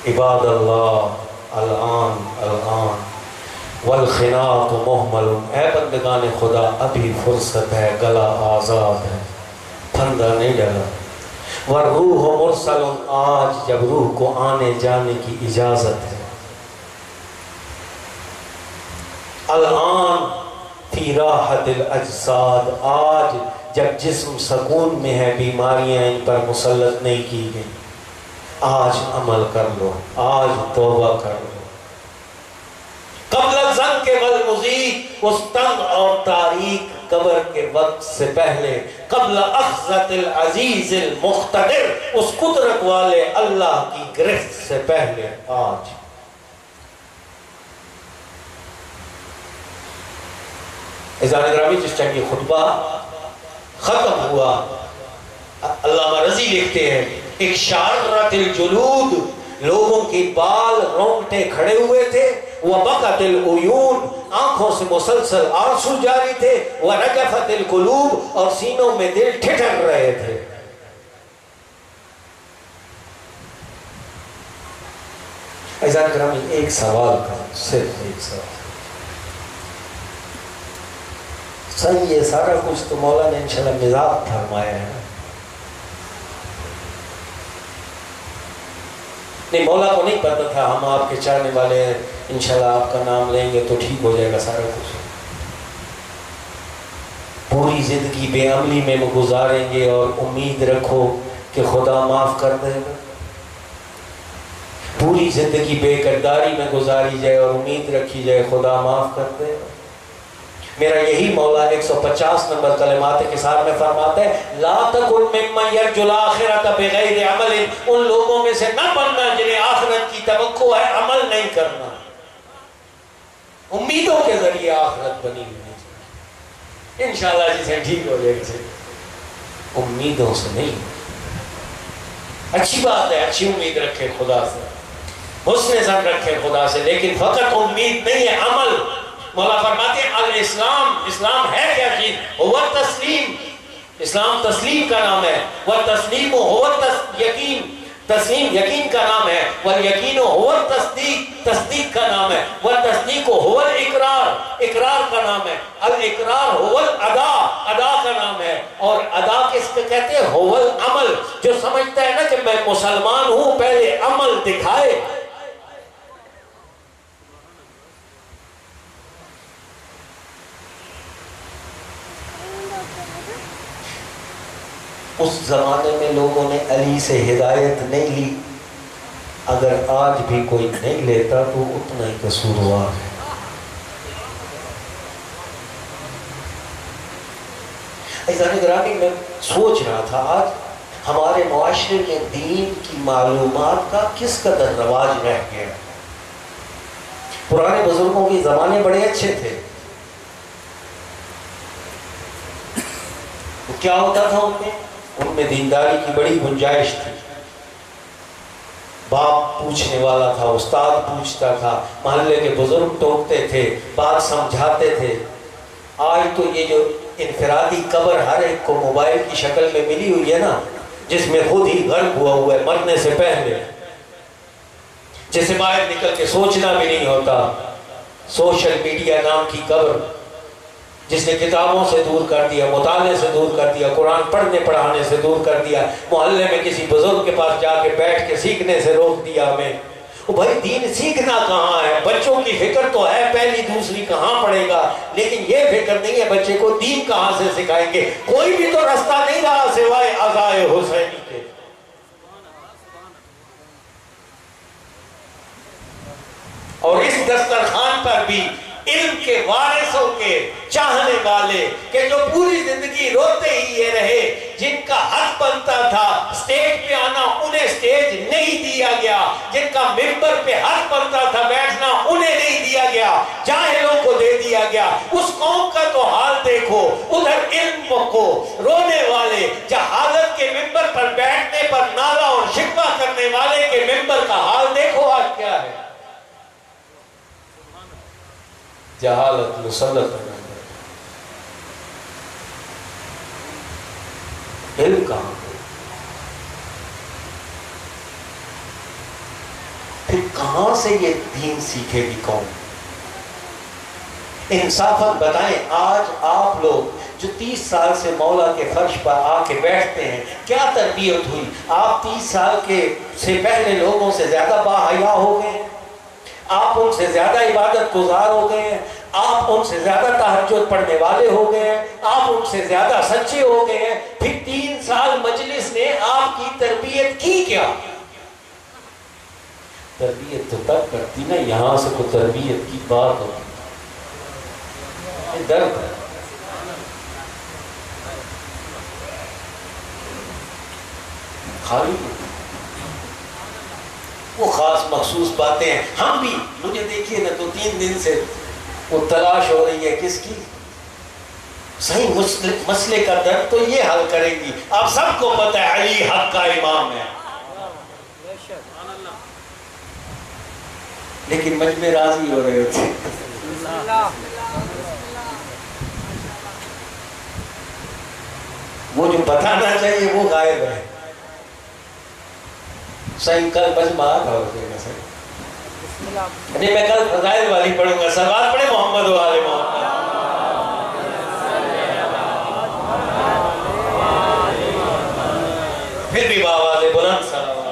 عباد اللہ الان والخناق محمل، اے بندگان خدا ابھی فرصت ہے، گلا آزاد ہے، پھندا نہیں ڈلا۔ والروح مرسل، آج جب روح کو آنے جانے کی اجازت ہے۔ الان فی راحت الاجساد، آج جب جسم سکون میں ہے، بیماریاں ان پر مسلط نہیں کی گئی، آج عمل کر لو، آج توبہ کر لو۔ قبل الزنق والمزید، اس تنگ اور تاریک قبر کے وقت سے پہلے، قبل اخذت العزیز المقتدر، اس قدرت والے اللہ کی گرفت سے پہلے آج۔ عزیزان گرامی، جس ٹائم یہ خطبہ ختم ہوا، علامہ رضی لکھتے ہیں ایک شارت الجلود، لوگوں کی بال رونگٹے کھڑے ہوئے تھے، وبقت العیون، آنکھوں سے مسلسل آنسو جاری تھے، ورجفت القلوب، اور سینوں میں دل ٹھٹر رہے تھے۔ عزیزان گرامی، ایک سوال کا، صرف ایک سوال، صحیح یہ سارا کچھ تو مولا نے انشاءاللہ مزاج فرمایا ہے، نہیں مولا کو نہیں پتا تھا ہم آپ کے چاہنے والے ہیں، انشاءاللہ آپ کا نام لیں گے تو ٹھیک ہو جائے گا سارا کچھ، پوری زندگی بے عملی میں گزاریں گے اور امید رکھو کہ خدا معاف کر دے گا، پوری زندگی بے کرداری میں گزاری جائے اور امید رکھی جائے خدا معاف کر دے گا۔ میرا یہی مولا 150 نمبر کلمات کے ساتھ میں فرماتا ہے، لا تکن ممن یرجو الآخرۃ بغیر عمل، ان لوگوں میں سے نہ بننا جنہیں آخرت کی توقع ہے، عمل نہیں کرنا، امیدوں کے ذریعے آخرت بنی ہوئی، انشاءاللہ جسے ٹھیک ہو جائے گا، امیدوں سے نہیں۔ اچھی بات ہے، اچھی امید رکھے خدا سے، حسن ظن رکھے خدا سے، لیکن فقط امید نہیں ہے، عمل۔ مولا فرماتے ہیں الاسلام، اسلام ہے کیا چیز؟ هو تسلیم، اسلام تسلیم کا نام ہے، والتسلیم هو یقین، تسلیم یقین کا نام ہے، والیقین هو التصدیق، تصدیق کا نام ہے، والتصدیق هو الاقرار، اقرار کا نام ہے، الاقرار هو الادا، ادا کا نام ہے، اور ادا کس کو کہتے ہیں؟ هو العمل۔ جو سمجھتا ہے نا کہ میں مسلمان ہوں پہلے عمل دکھائے، اس زمانے میں لوگوں نے علی سے ہدایت نہیں لی، اگر آج بھی کوئی نہیں لیتا تو اتنا ہی قصوروار ہے۔ عزیزان گرامی، میں سوچ رہا تھا آج ہمارے معاشرے میں دین کی معلومات کا کس قدر رواج رہ گیا۔ پرانے بزرگوں کے زمانے بڑے اچھے تھے، کیا ہوتا تھا ان میں دینداری کی بڑی گنجائش تھی، باپ پوچھنے والا تھا، استاد پوچھتا تھا، محلے کے بزرگ ٹوکتے تھے، بات سمجھاتے تھے۔ آج تو یہ جو انفرادی قبر ہر ایک کو موبائل کی شکل میں ملی ہوئی ہے نا، جس میں خود ہی غرق ہوا ہے مرنے سے پہلے، جسے باہر نکل کے سوچنا بھی نہیں ہوتا، سوشل میڈیا نام کی قبر جس نے کتابوں سے دور کر دیا، مطالعے سے دور کر دیا، قرآن پڑھنے پڑھانے سے دور کر دیا، محلے میں کسی بزرگ کے پاس جا کے بیٹھ کے سیکھنے سے روک دیا ہمیں۔ بھائی دین سیکھنا کہاں ہے؟ بچوں کی فکر تو ہے پہلی دوسری کہاں پڑھے گا، لیکن یہ فکر نہیں ہے بچے کو دین کہاں سے سکھائیں گے۔ کوئی بھی تو رستہ نہیں رہا سوائے عزائے حسینی کے۔ اور اس دسترخوان پر بھی علم کے وارثوں کے چاہنے والے کہ جو پوری زندگی روتے ہی یہ رہے، جن کا حق بنتا تھا سٹیج پہ آنا انہیں سٹیج نہیں دیا گیا، جن کا ممبر پہ حق بنتا تھا بیٹھنا انہیں نہیں دیا گیا، جاہلوں کو دے دیا گیا۔ اس قوم کا تو حال دیکھو، ادھر علم کو رونے والے، جہالت کے ممبر پر بیٹھنے پر نعرہ اور شکوہ کرنے والے کے ممبر کا حال دیکھو آج کیا ہے۔ جہالت مسلط ہے، علم کہاں پھر کہاں سے یہ دین سیکھے گی قوم؟ انصافاً بتائیں، آج آپ لوگ جو 30 سال سے مولا کے فرش پر آ کے بیٹھتے ہیں، کیا تربیت ہوئی؟ آپ 30 سال کے سے پہلے لوگوں سے زیادہ باحیا ہو گئے ہیں، آپ ان سے زیادہ عبادت گزار ہو گئے ہیں، آپ ان سے زیادہ تہجد پڑھنے والے ہو گئے ہیں، آپ ان سے زیادہ سچے ہو گئے ہیں۔ پھر 3 سال مجلس نے آپ کی تربیت کی کیا؟ تربیت تو تب کرتی نا یہاں سے کوئی تربیت کی بات ہوتی، درد ہے۔ خالی وہ خاص مخصوص باتیں ہیں، ہم بھی، مجھے دیکھیے نا تو 3 دن سے وہ تلاش ہو رہی ہے کس کی؟ صحیح مسئلے کا درد تو یہ حل کرے گی۔ آپ سب کو پتہ ہے علی حق کا امام ہے، لیکن مجمع راضی ہو رہے ہوتے، وہ جو بتانا چاہیے وہ غائب ہے۔ صحیح کل مجمع آتا ہو جائے گا صحیح، نہیں میں کل فضائل والی پڑھوں گا، صلوات پڑھے محمد و آل محمد۔ پھر بھی بآواز بلند صلوات۔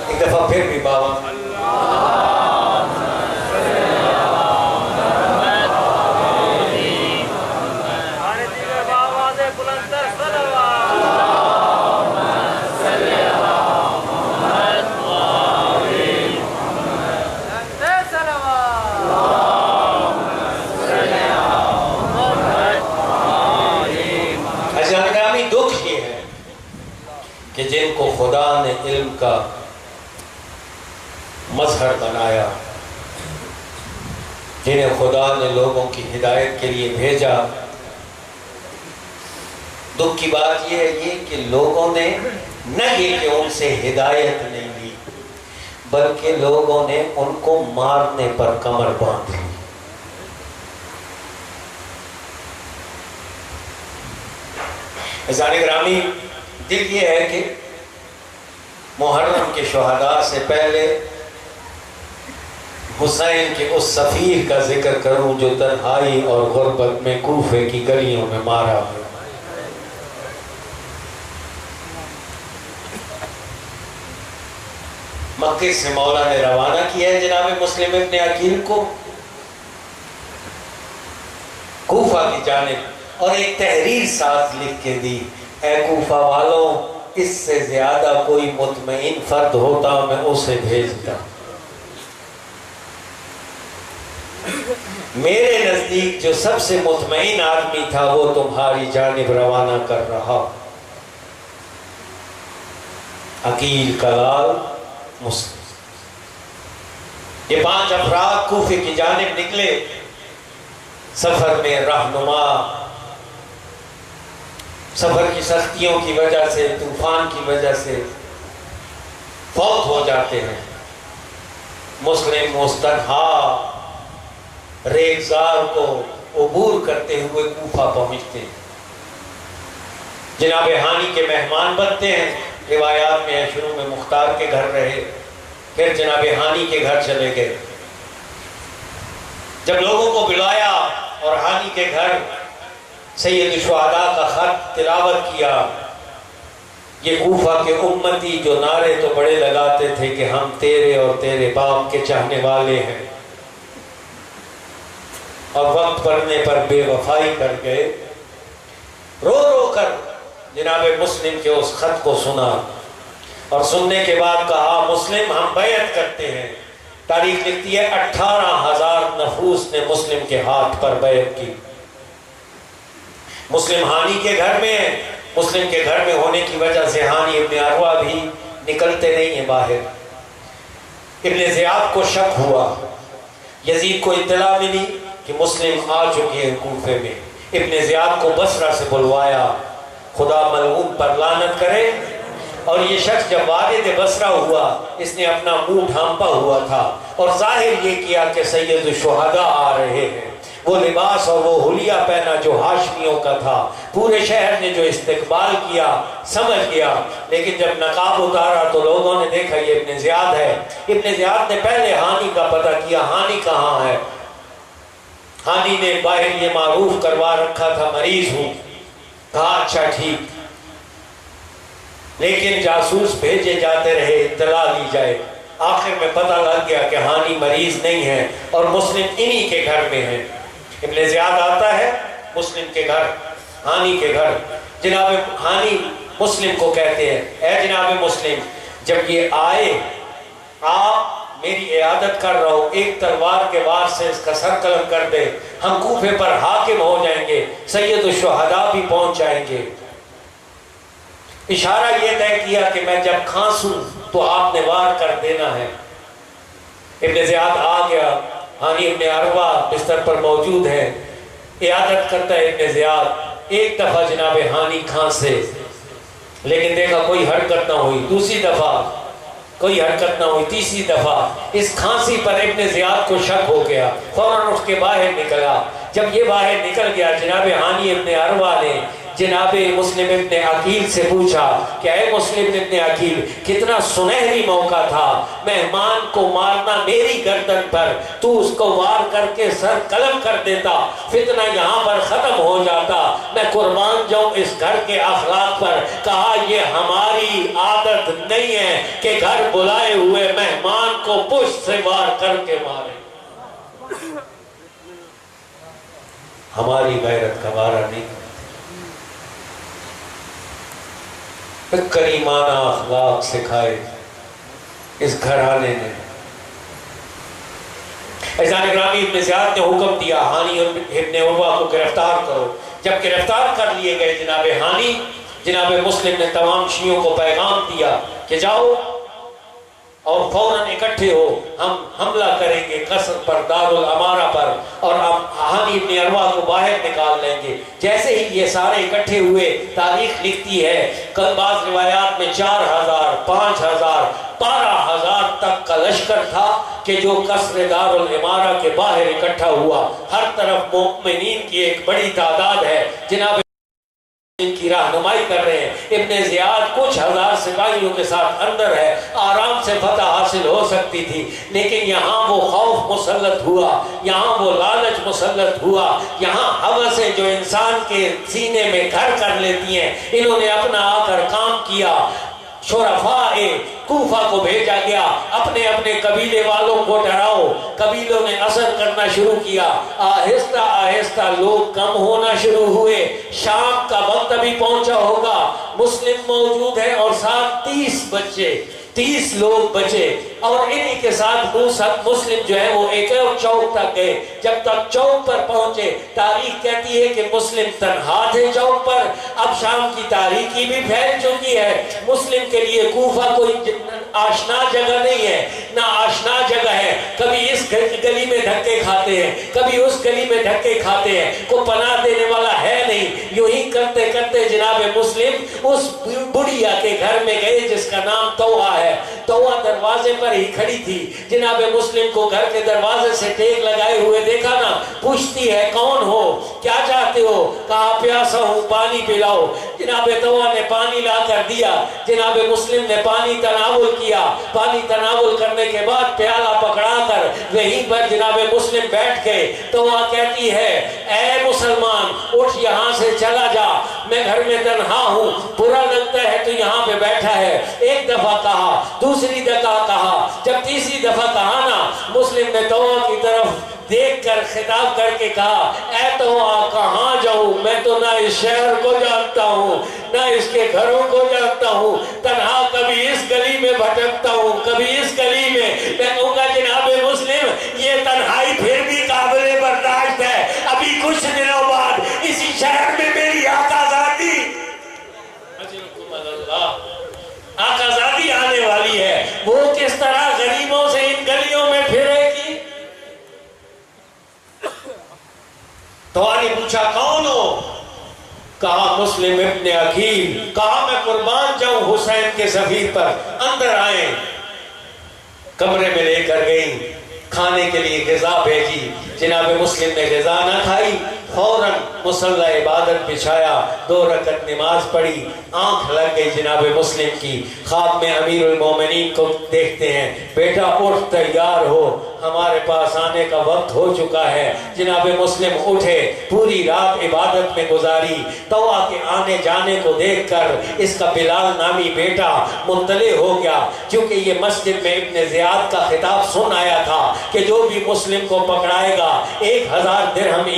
ایک دفعہ پھر بھی بآواز، کہ جن کو خدا نے علم کا مظہر بنایا، جنہیں خدا نے لوگوں کی ہدایت کے لیے بھیجا، دکھ کی بات یہ ہے کہ لوگوں نے نہ یہ کہ ان سے ہدایت نہیں لی، بلکہ لوگوں نے ان کو مارنے پر کمر باندھ لی۔ عزیزان گرامی، دل یہ ہے کہ محرم کے شہداء سے پہلے حسین کے اس سفیر کا ذکر کروں جو تنہائی اور غربت میں کوفے کی گلیوں میں مارا ہوا۔ مکے سے مولا نے روانہ کیا ہے جناب مسلم ابن عقیل کو کوفہ کی جانب، اور ایک تحریر ساتھ لکھ کے دی، اے کوفہ والوں، اس سے زیادہ کوئی مطمئن فرد ہوتا میں اسے بھیجتا۔ میرے نزدیک جو سب سے مطمئن آدمی تھا وہ تمہاری جانب روانہ کر رہا۔ عقیل کلال مسلم، یہ 5 افراد کوفے کی جانب نکلے۔ سفر میں رہنما سفر کی سختیوں کی وجہ سے، طوفان کی وجہ سے فوت ہو جاتے ہیں۔ مسلم مستنہا ریگزار کو عبور کرتے ہوئے کوفہ پہنچتے ہیں، جناب ہانی کے مہمان بنتے ہیں۔ روایات میں شروع میں مختار کے گھر رہے، پھر جناب ہانی کے گھر چلے گئے۔ جب لوگوں کو بلایا اور ہانی کے گھر سید الشہداء کا خط تلاوت کیا، یہ کوفہ کے امتی جو نعرے تو بڑے لگاتے تھے کہ ہم تیرے اور تیرے باپ کے چاہنے والے ہیں، اور وقت پڑنے پر بے وفائی کر گئے، رو رو کر جناب مسلم کے اس خط کو سنا اور سننے کے بعد کہا مسلم ہم بیعت کرتے ہیں. تاریخ لکھتی ہے 18,000 نفوس نے مسلم کے ہاتھ پر بیعت کی. مسلم ہانی کے گھر میں ہے. مسلم کے گھر میں ہونے کی وجہ سے ہانی ابن عروہ بھی نکلتے نہیں ہیں باہر. ابن زیاد کو شک ہوا. یزید کو اطلاع ملی کہ مسلم آ چکے ہیں کوفے میں. ابن زیاد کو بصرہ سے بلوایا. خدا ملعون پر لعنت کرے. اور یہ شخص جب والد بصرہ ہوا اس نے اپنا منہ ڈھانپا ہوا تھا اور ظاہر یہ کیا کہ سید الشہداء آ رہے ہیں. وہ لباس اور وہ حلیہ پہنا جو ہاشمیوں کا تھا. پورے شہر نے جو استقبال کیا سمجھ گیا. لیکن جب نقاب اتارا تو لوگوں نے دیکھا یہ ابن زیاد ہے. ابن زیاد نے پہلے ہانی کا پتہ کیا ہانی کہاں ہے. ہانی نے باہر یہ معروف کروا رکھا تھا مریض ہوں. کہا اچھا ٹھیک. لیکن جاسوس بھیجے جاتے رہے اطلاع لی جائے. آخر میں پتہ لگ گیا کہ ہانی مریض نہیں ہے اور مسلم انہی کے گھر میں ہے. ابن زیاد آتا ہے مسلم کے گھر, ہانی کے گھر. جناب ہانی مسلم کو کہتے ہیں اے جناب مسلم جب یہ آئے آپ میری عیادت کر رہا ہو, ایک تلوار کے وار سے اس کا سر قلم کر دے, ہم کوفے پر حاکم ہو جائیں گے, سید الشہداء بھی پہنچ جائیں گے. اشارہ یہ طے کیا کہ میں جب کھانسوں تو آپ نے وار کر دینا ہے. ابن زیاد آ گیا. ہانی ابن عروہ بستر پر موجود ہے. عیادت کرتا ہے ابن زیاد. ایک دفعہ جناب ہانی کھانسے لیکن دیکھا کوئی حرکت نہ ہوئی. دوسری دفعہ کوئی حرکت نہ ہوئی. تیسری دفعہ اس کھانسی پر ابن زیاد کو شک ہو گیا. فوراً اٹھ کے باہر نکلا. جب یہ باہر نکل گیا جناب ہانی ابن عروہ نے جناب مسلم ابن عقیل سے پوچھا کہ اے مسلم ابن عقیل کتنا سنہری موقع تھا, مہمان کو مارنا میری گردن پر, تو اس کو وار کر کے سر قلم کر دیتا, فتنہ یہاں پر ختم ہو جاتا, میں قربان جاؤں اس گھر کے اخلاق پر. کہا یہ ہماری عادت نہیں ہے کہ گھر بلائے ہوئے مہمان کو پشت سے وار کر کے مارے. ہماری غیرت کا مارا نہیں. کریمانہ اخلاق سکھائے اس گھرانے نے. عزیزان گرامی ابن زیاد نے حکم دیا ہانی ابن عروہ کو گرفتار کرو. جب گرفتار کر لیے گئے جناب ہانی, جناب مسلم نے تمام شیعوں کو پیغام دیا کہ جاؤ اور فوراً اکٹھے ہو, ہم حملہ کریں گے قصر پر, دارالامارہ پر, اور اب ہانی ابن عروہ کو باہر نکال لیں گے. جیسے ہی یہ سارے اکٹھے ہوئے تاریخ لکھتی ہے بعض روایات میں 4,000 5,000 12,000 تک کا لشکر تھا کہ جو قصر دارالامارہ کے باہر اکٹھا ہوا. ہر طرف مومنین کی ایک بڑی تعداد ہے جناب ان کی رہنمائی کر رہے ہیں. ابن زیاد کچھ ہزار سپاہیوں کے ساتھ اندر ہے, آرام سے فتح حاصل ہو سکتی تھی, لیکن یہاں وہ خوف مسلط ہوا, یہاں وہ لالچ مسلط ہوا, یہاں ہوسیں جو انسان کے سینے میں گھر کر لیتی ہیں انہوں نے اپنا آ کر کام کیا. شرفاء کوفہ کو بھیجا گیا, اپنے اپنے قبیلے والوں کو ڈراؤ. قبیلوں نے اثر کرنا شروع کیا. آہستہ آہستہ لوگ کم ہونا شروع ہوئے. شام کا وقت ابھی پہنچا ہوگا, مسلم موجود ہے اور ساتھ 30 لوگ بچے, اور انہی کے ساتھ مسلم جو ہے وہ ایک اور چوک تک گئے. جب تک چوک پر پہنچے تاریخ کہتی ہے کہ مسلم تنہا تھے چوک پر. اب شام کی تاریکی بھی پھیل چکی ہے. مسلم کے لیے کوفہ کوئی آشنا جگہ نہیں ہے, نہ آشنا جگہ ہے. کبھی اس گلی میں دھکے کھاتے ہیں, کبھی اس گلی میں دھکے کھاتے ہیں, کوئی پناہ دینے والا ہے نہیں. یوں ہی کرتے کرتے جناب مسلم اس بڑھیا کے گھر میں گئے جس کا نام توعہ ہے. توعہ دروازے پر ہی کھڑی تھی. جناب مسلم کو گھر کے دروازے سے ٹیک لگائے ہوئے دیکھا نا, پوچھتی ہے کون ہو, کیا چاہتے ہو؟ کہا پیاسا ہوں, پانی پلاؤ. جناب توعہ نے پانی لا کر دیا. جناب مسلم نے پانی تناول کیا. پانی تناول کرنے کے بعد پیالہ پکڑا کر وہیں پر جناب مسلم بیٹھ گئے. توعہ کہتی ہے اے مسلمان اٹھ یہاں سے چلا جا, میں گھر میں تنہا ہوں, برا لگتا ہے تو یہاں پہ بیٹھا ہے. ایک دفعہ کہا, دوسری دفعہ کہا, جب تیسری دفعہ کہا نا, مسلم نے توعہ کی طرف دیکھ کر خطاب کر کے کہا اے توعہ کہاں جاؤں, میں تو نہ اس شہر کو جانتا ہوں نہ اس کے گھروں کو جانتا ہوں، تنہا کبھی اس گلی میں بھٹکتا ہوں، کبھی اس گلی میں کہوں گا جناب مسلم یہ تنہائی پھر بھی قابل برداشت ہے، ابھی کچھ دنوں بعد اسی شہر میں میری آقازادی آقازادی آنے والی ہے، وہ کس طرح غریبوں سے ان گلیوں میں پھرے گی۔ تو آنی پوچھا کون ہو؟ کہا مسلم ابن عقیل۔ کہا میں قربان جاؤں حسین کے سفیر پر، اندر آئیں۔ کمرے میں لے کر گئی، کھانے کے لیے غذا بھیجی، جناب مسلم نے غذا نہ کھائی، فوراً مصلی عبادت بچھایا، 2 رکعت نماز پڑھی، آنکھ لگ گئی جناب مسلم کی، خواب میں امیر المومنین کو دیکھتے ہیں، بیٹا اٹھ تیار ہو، ہمارے پاس آنے کا وقت ہو چکا ہے۔ جناب مسلم اٹھے، پوری رات عبادت میں گزاری، طوا کے آنے جانے کو دیکھ کر اس کا بلال نامی بیٹا مطلع ہو گیا، کیونکہ یہ مسجد میں ابن زیاد کا خطاب سن آیا تھا کہ جو بھی مسلم کو پکڑائے گا 1000 درہم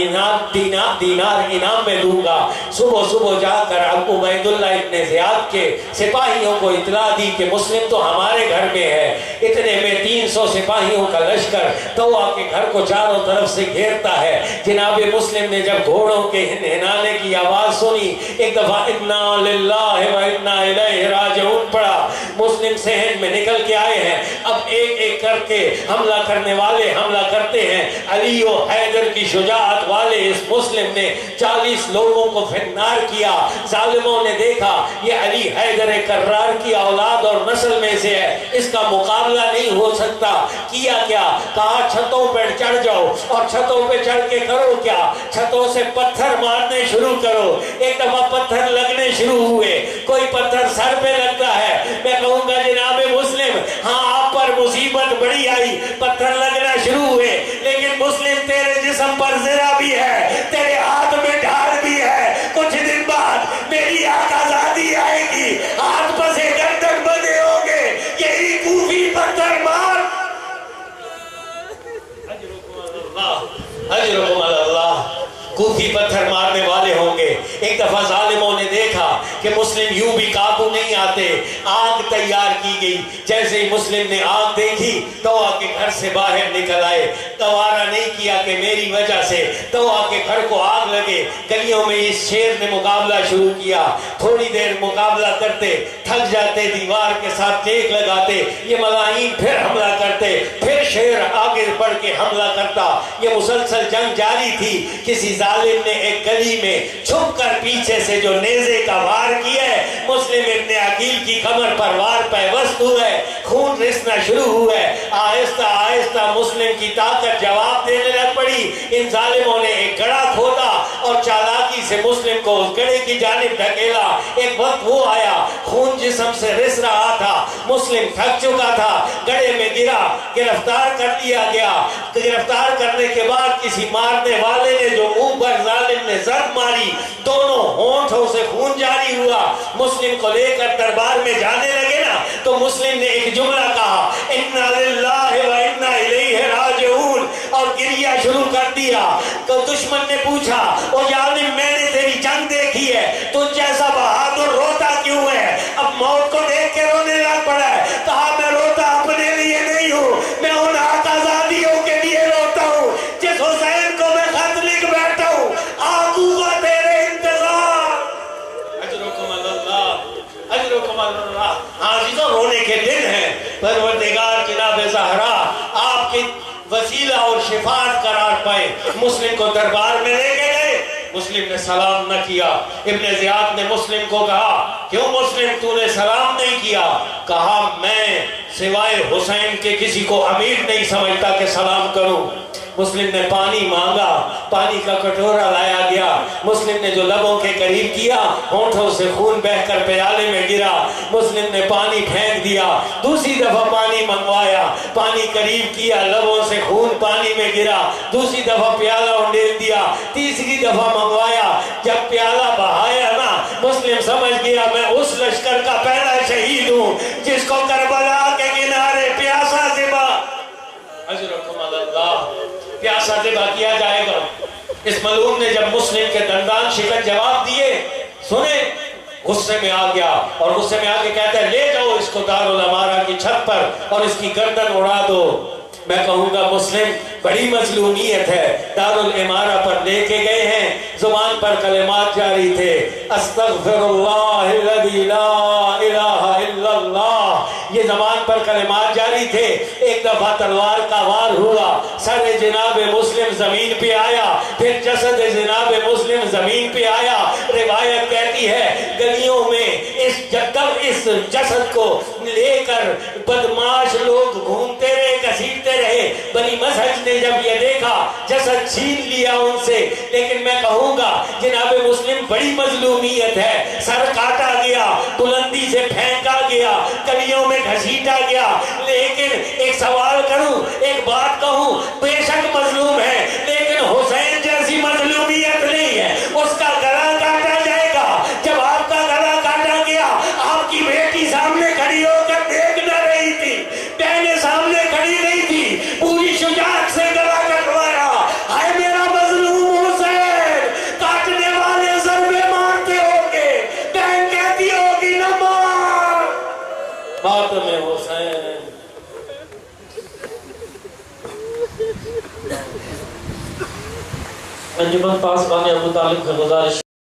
دینار انعام میں دوں گا۔ صبح صبح جا کر ابو عبید اللہ ابن زیاد کے سپاہیوں کو اطلاع دی کہ مسلم تو ہمارے گھر میں ہے۔ اتنے میں 300 سپاہیوں کا لشکر طوا کے گھر کو چاروں طرف سے گھیرتا ہے۔ جناب مسلم نے جب گھوڑوں کے ہنہنانے کی آواز سنی، ایک دفعہ انا للہ و انا الیہ راجعون پڑا۔ مسلم صحن میں نکل کے آئے ہیں، اب ایک ایک کر کے حملہ کرنے والے حملہ کرتے ہیں۔ علی و حیدر کی شجاعت والے اس مسلم نے 40 لوگوں کو فنار کیا۔ ظالموں نے دیکھا یہ علی حیدر کرار کی اولاد اور نسل میں سے ہے، اس کا مقابلہ نہیں ہو سکتا۔ کیا کیا؟ کہا چھتوں پر چڑھ جاؤ، اور چھتوں پہ چڑھ کے کرو کیا؟ چھتوں سے پتھر مارنے شروع کرو۔ ایک دفعہ پتھر لگنے شروع ہوئے، کوئی پتھر سر پہ لگتا ہے، میں کہوں گا جناب مسلم ہاں آپ پر مصیبت بڑی آئی، پتھر لگنا شروع ہوئے، لیکن مسلم تیرے جسم پر زرہ بھی ہے، تیرے ہاتھ میں ڈھال بھی ہے، کچھ دن بعد میری آقازادی آئے گی، ہاتھ پسے گردن بندے ہوں گے، یہی کوفی پتھر مار۔ اجرکم اللہ، کوفی پتھر مارنے والے ہوں گے۔ ایک دفعہ ظالموں نے دیکھا کہ مسلم یوں بھی قابو نہیں آتے، آگ تیار کی گئی۔ جیسے ہی مسلم نے آگ دیکھی طوا کے گھر سے باہر نکل آئے، گوارا نہیں کیا کہ میری وجہ سے طوا کے گھر کو آگ لگے۔ گلیوں میں اس شیر نے مقابلہ شروع کیا، تھوڑی دیر مقابلہ کرتے، تھک جاتے، دیوار کے ساتھ ٹیک لگاتے، یہ ملائین پھر حملہ کرتے، پھر شیر آگے بڑھ کے حملہ کرتا۔ یہ مسلسل جنگ جاری تھی۔ کسی ظالم نے ایک گلی میں چھپ کر پیچھے سے جو نیزے کا وار کیا ہے، مسلم ابن عقیل کی کمر پر وار پیوست ہوا ہے، خون رسنا شروع ہوا ہے۔ آہستہ آہستہ مسلم کی طاقت جواب دینے لگ پڑی۔ ان ظالموں نے ایک گڑھا کھودا اور چالاکی سے مسلم کو اس گڑھے کی جانب دھکیلا۔ ایک وقت وہ آیا، خون جسم سے رس رہا تھا، مسلم تھک چکا تھا، گڑھے میں گرا، گرفتار کر لیا گیا۔ گرفتار کرنے کے بعد کسی مارنے والے نے جو منہ پر ظالم نے ضرب ماری، دونوں ہونٹوں سے خون جاری ہوا۔ مسلم کو لے کر دربار میں جانے لگے نا، تو مسلم نے ایک جملہ کہا، انا للہ و انا الیہ راجعون، اور گریہ شروع کر دیا۔ تو دشمن نے پوچھا، او ظالم میں نے تیری جنگ دیکھی ہے، تو جیسا بہادر روتا کیوں ہے؟ اب موت کو دیکھ کے رونے لگ پڑا ہے۔ کہا میں روتا اپنے لیے نہیں ہوں، میں ان آقازادیوں کے لیے روتا ہوں جس حسین کو میں خط لکھ بیٹھا ہوں، آقو کا تیرے انتظار۔ اجرکم اللہ، اجرکم اللہ۔ عزیزوں رونے کے دن ہیں، پروردگار جناب زہرا آپ کی وسیلہ اور شفاعت قرار پائے۔ مسلم کو دربار میں لے کے گئے، مسلم نے سلام نہ کیا۔ ابن زیاد نے مسلم کو کہا، کیوں مسلم تو نے سلام نہیں کیا؟ کہا میں سوائے حسین کے کسی کو امیر نہیں سمجھتا کہ سلام کروں۔ مسلم نے پانی مانگا، پانی کا کٹورا لایا گیا، مسلم نے جو لبوں کے قریب کیا، ہونٹوں سے خون بہ کر پیالے میں گرا، مسلم نے پانی پھینک دیا، دوسری دفعہ پانی منگوایا، پانی قریب کیا، لبوں سے خون پانی میں گرا، دوسری دفعہ پیالہ انڈیل دیا، تیسری دفعہ منگوایا۔ جب پیالہ بہایا نا، مسلم سمجھ گیا میں اس لشکر کا پہلا شہید ہوں جس کو کربلا کے کنارے پیاسا ذبح، اجرکم اللہ، پیاسا ذبح کیا جائے گا۔ اس ملعون نے جب مسلم کے دندان شکن جواب دیے، سنیں غصے میں آ گیا اور غصے میں آ کے کہتا ہے لے جاؤ اس کو دارالامارہ کی چھت پر اور اس کی گردن اڑا دو. میں کہوں گا مسلم بڑی مظلومیت ہے. دارالامارہ پر لے کے گئے ہیں, زبان پر کلمات جاری تھے, استغفر اللہ الذی لا الہ الا اللہ, یہ زبان پر کلمات جاری تھے. ایک دفعہ تلوار کا وار ہوا, سر جناب مسلم زمین پہ آیا, پھر جسد جناب مسلم زمین پہ آیا. روایت کہتی ہے گلیوں میں اس جسد کو لے کر بدماش لوگ گھومتے رہے, گھسیٹتے رہے. بنی مسحج نے جب یہ دیکھا جسد چھین لیا ان سے. لیکن میں کہوں گا جناب مسلم بڑی مظلومیت ہے. سر کاٹا گیا, بلندی سے پھینکا گیا, گلیوں میں گھسیٹا گیا. لیکن ایک سوال کروں, ایک بات کہوں, بے شک مظلوم ہے لیکن حسین جیسی مظلومیت نہیں ہے. اس کا گلا کاٹا جائے گا. جب آپ کا گلا کاٹا گیا, آپ کی بیٹی سامنے کھڑی ہو کر دیکھ نہ رہی تھی, بہنیں سامنے کھڑی نہیں تھی, پوری شجاعت سے گلا کٹوایا. ہائے میرا مظلوم حسین, کاٹنے والے ضربے مارتے ہوگے, بہن کہتی ہوگی نہ مار. خاتم حسین. انجمن پاسبان ابو طالب سے گزارش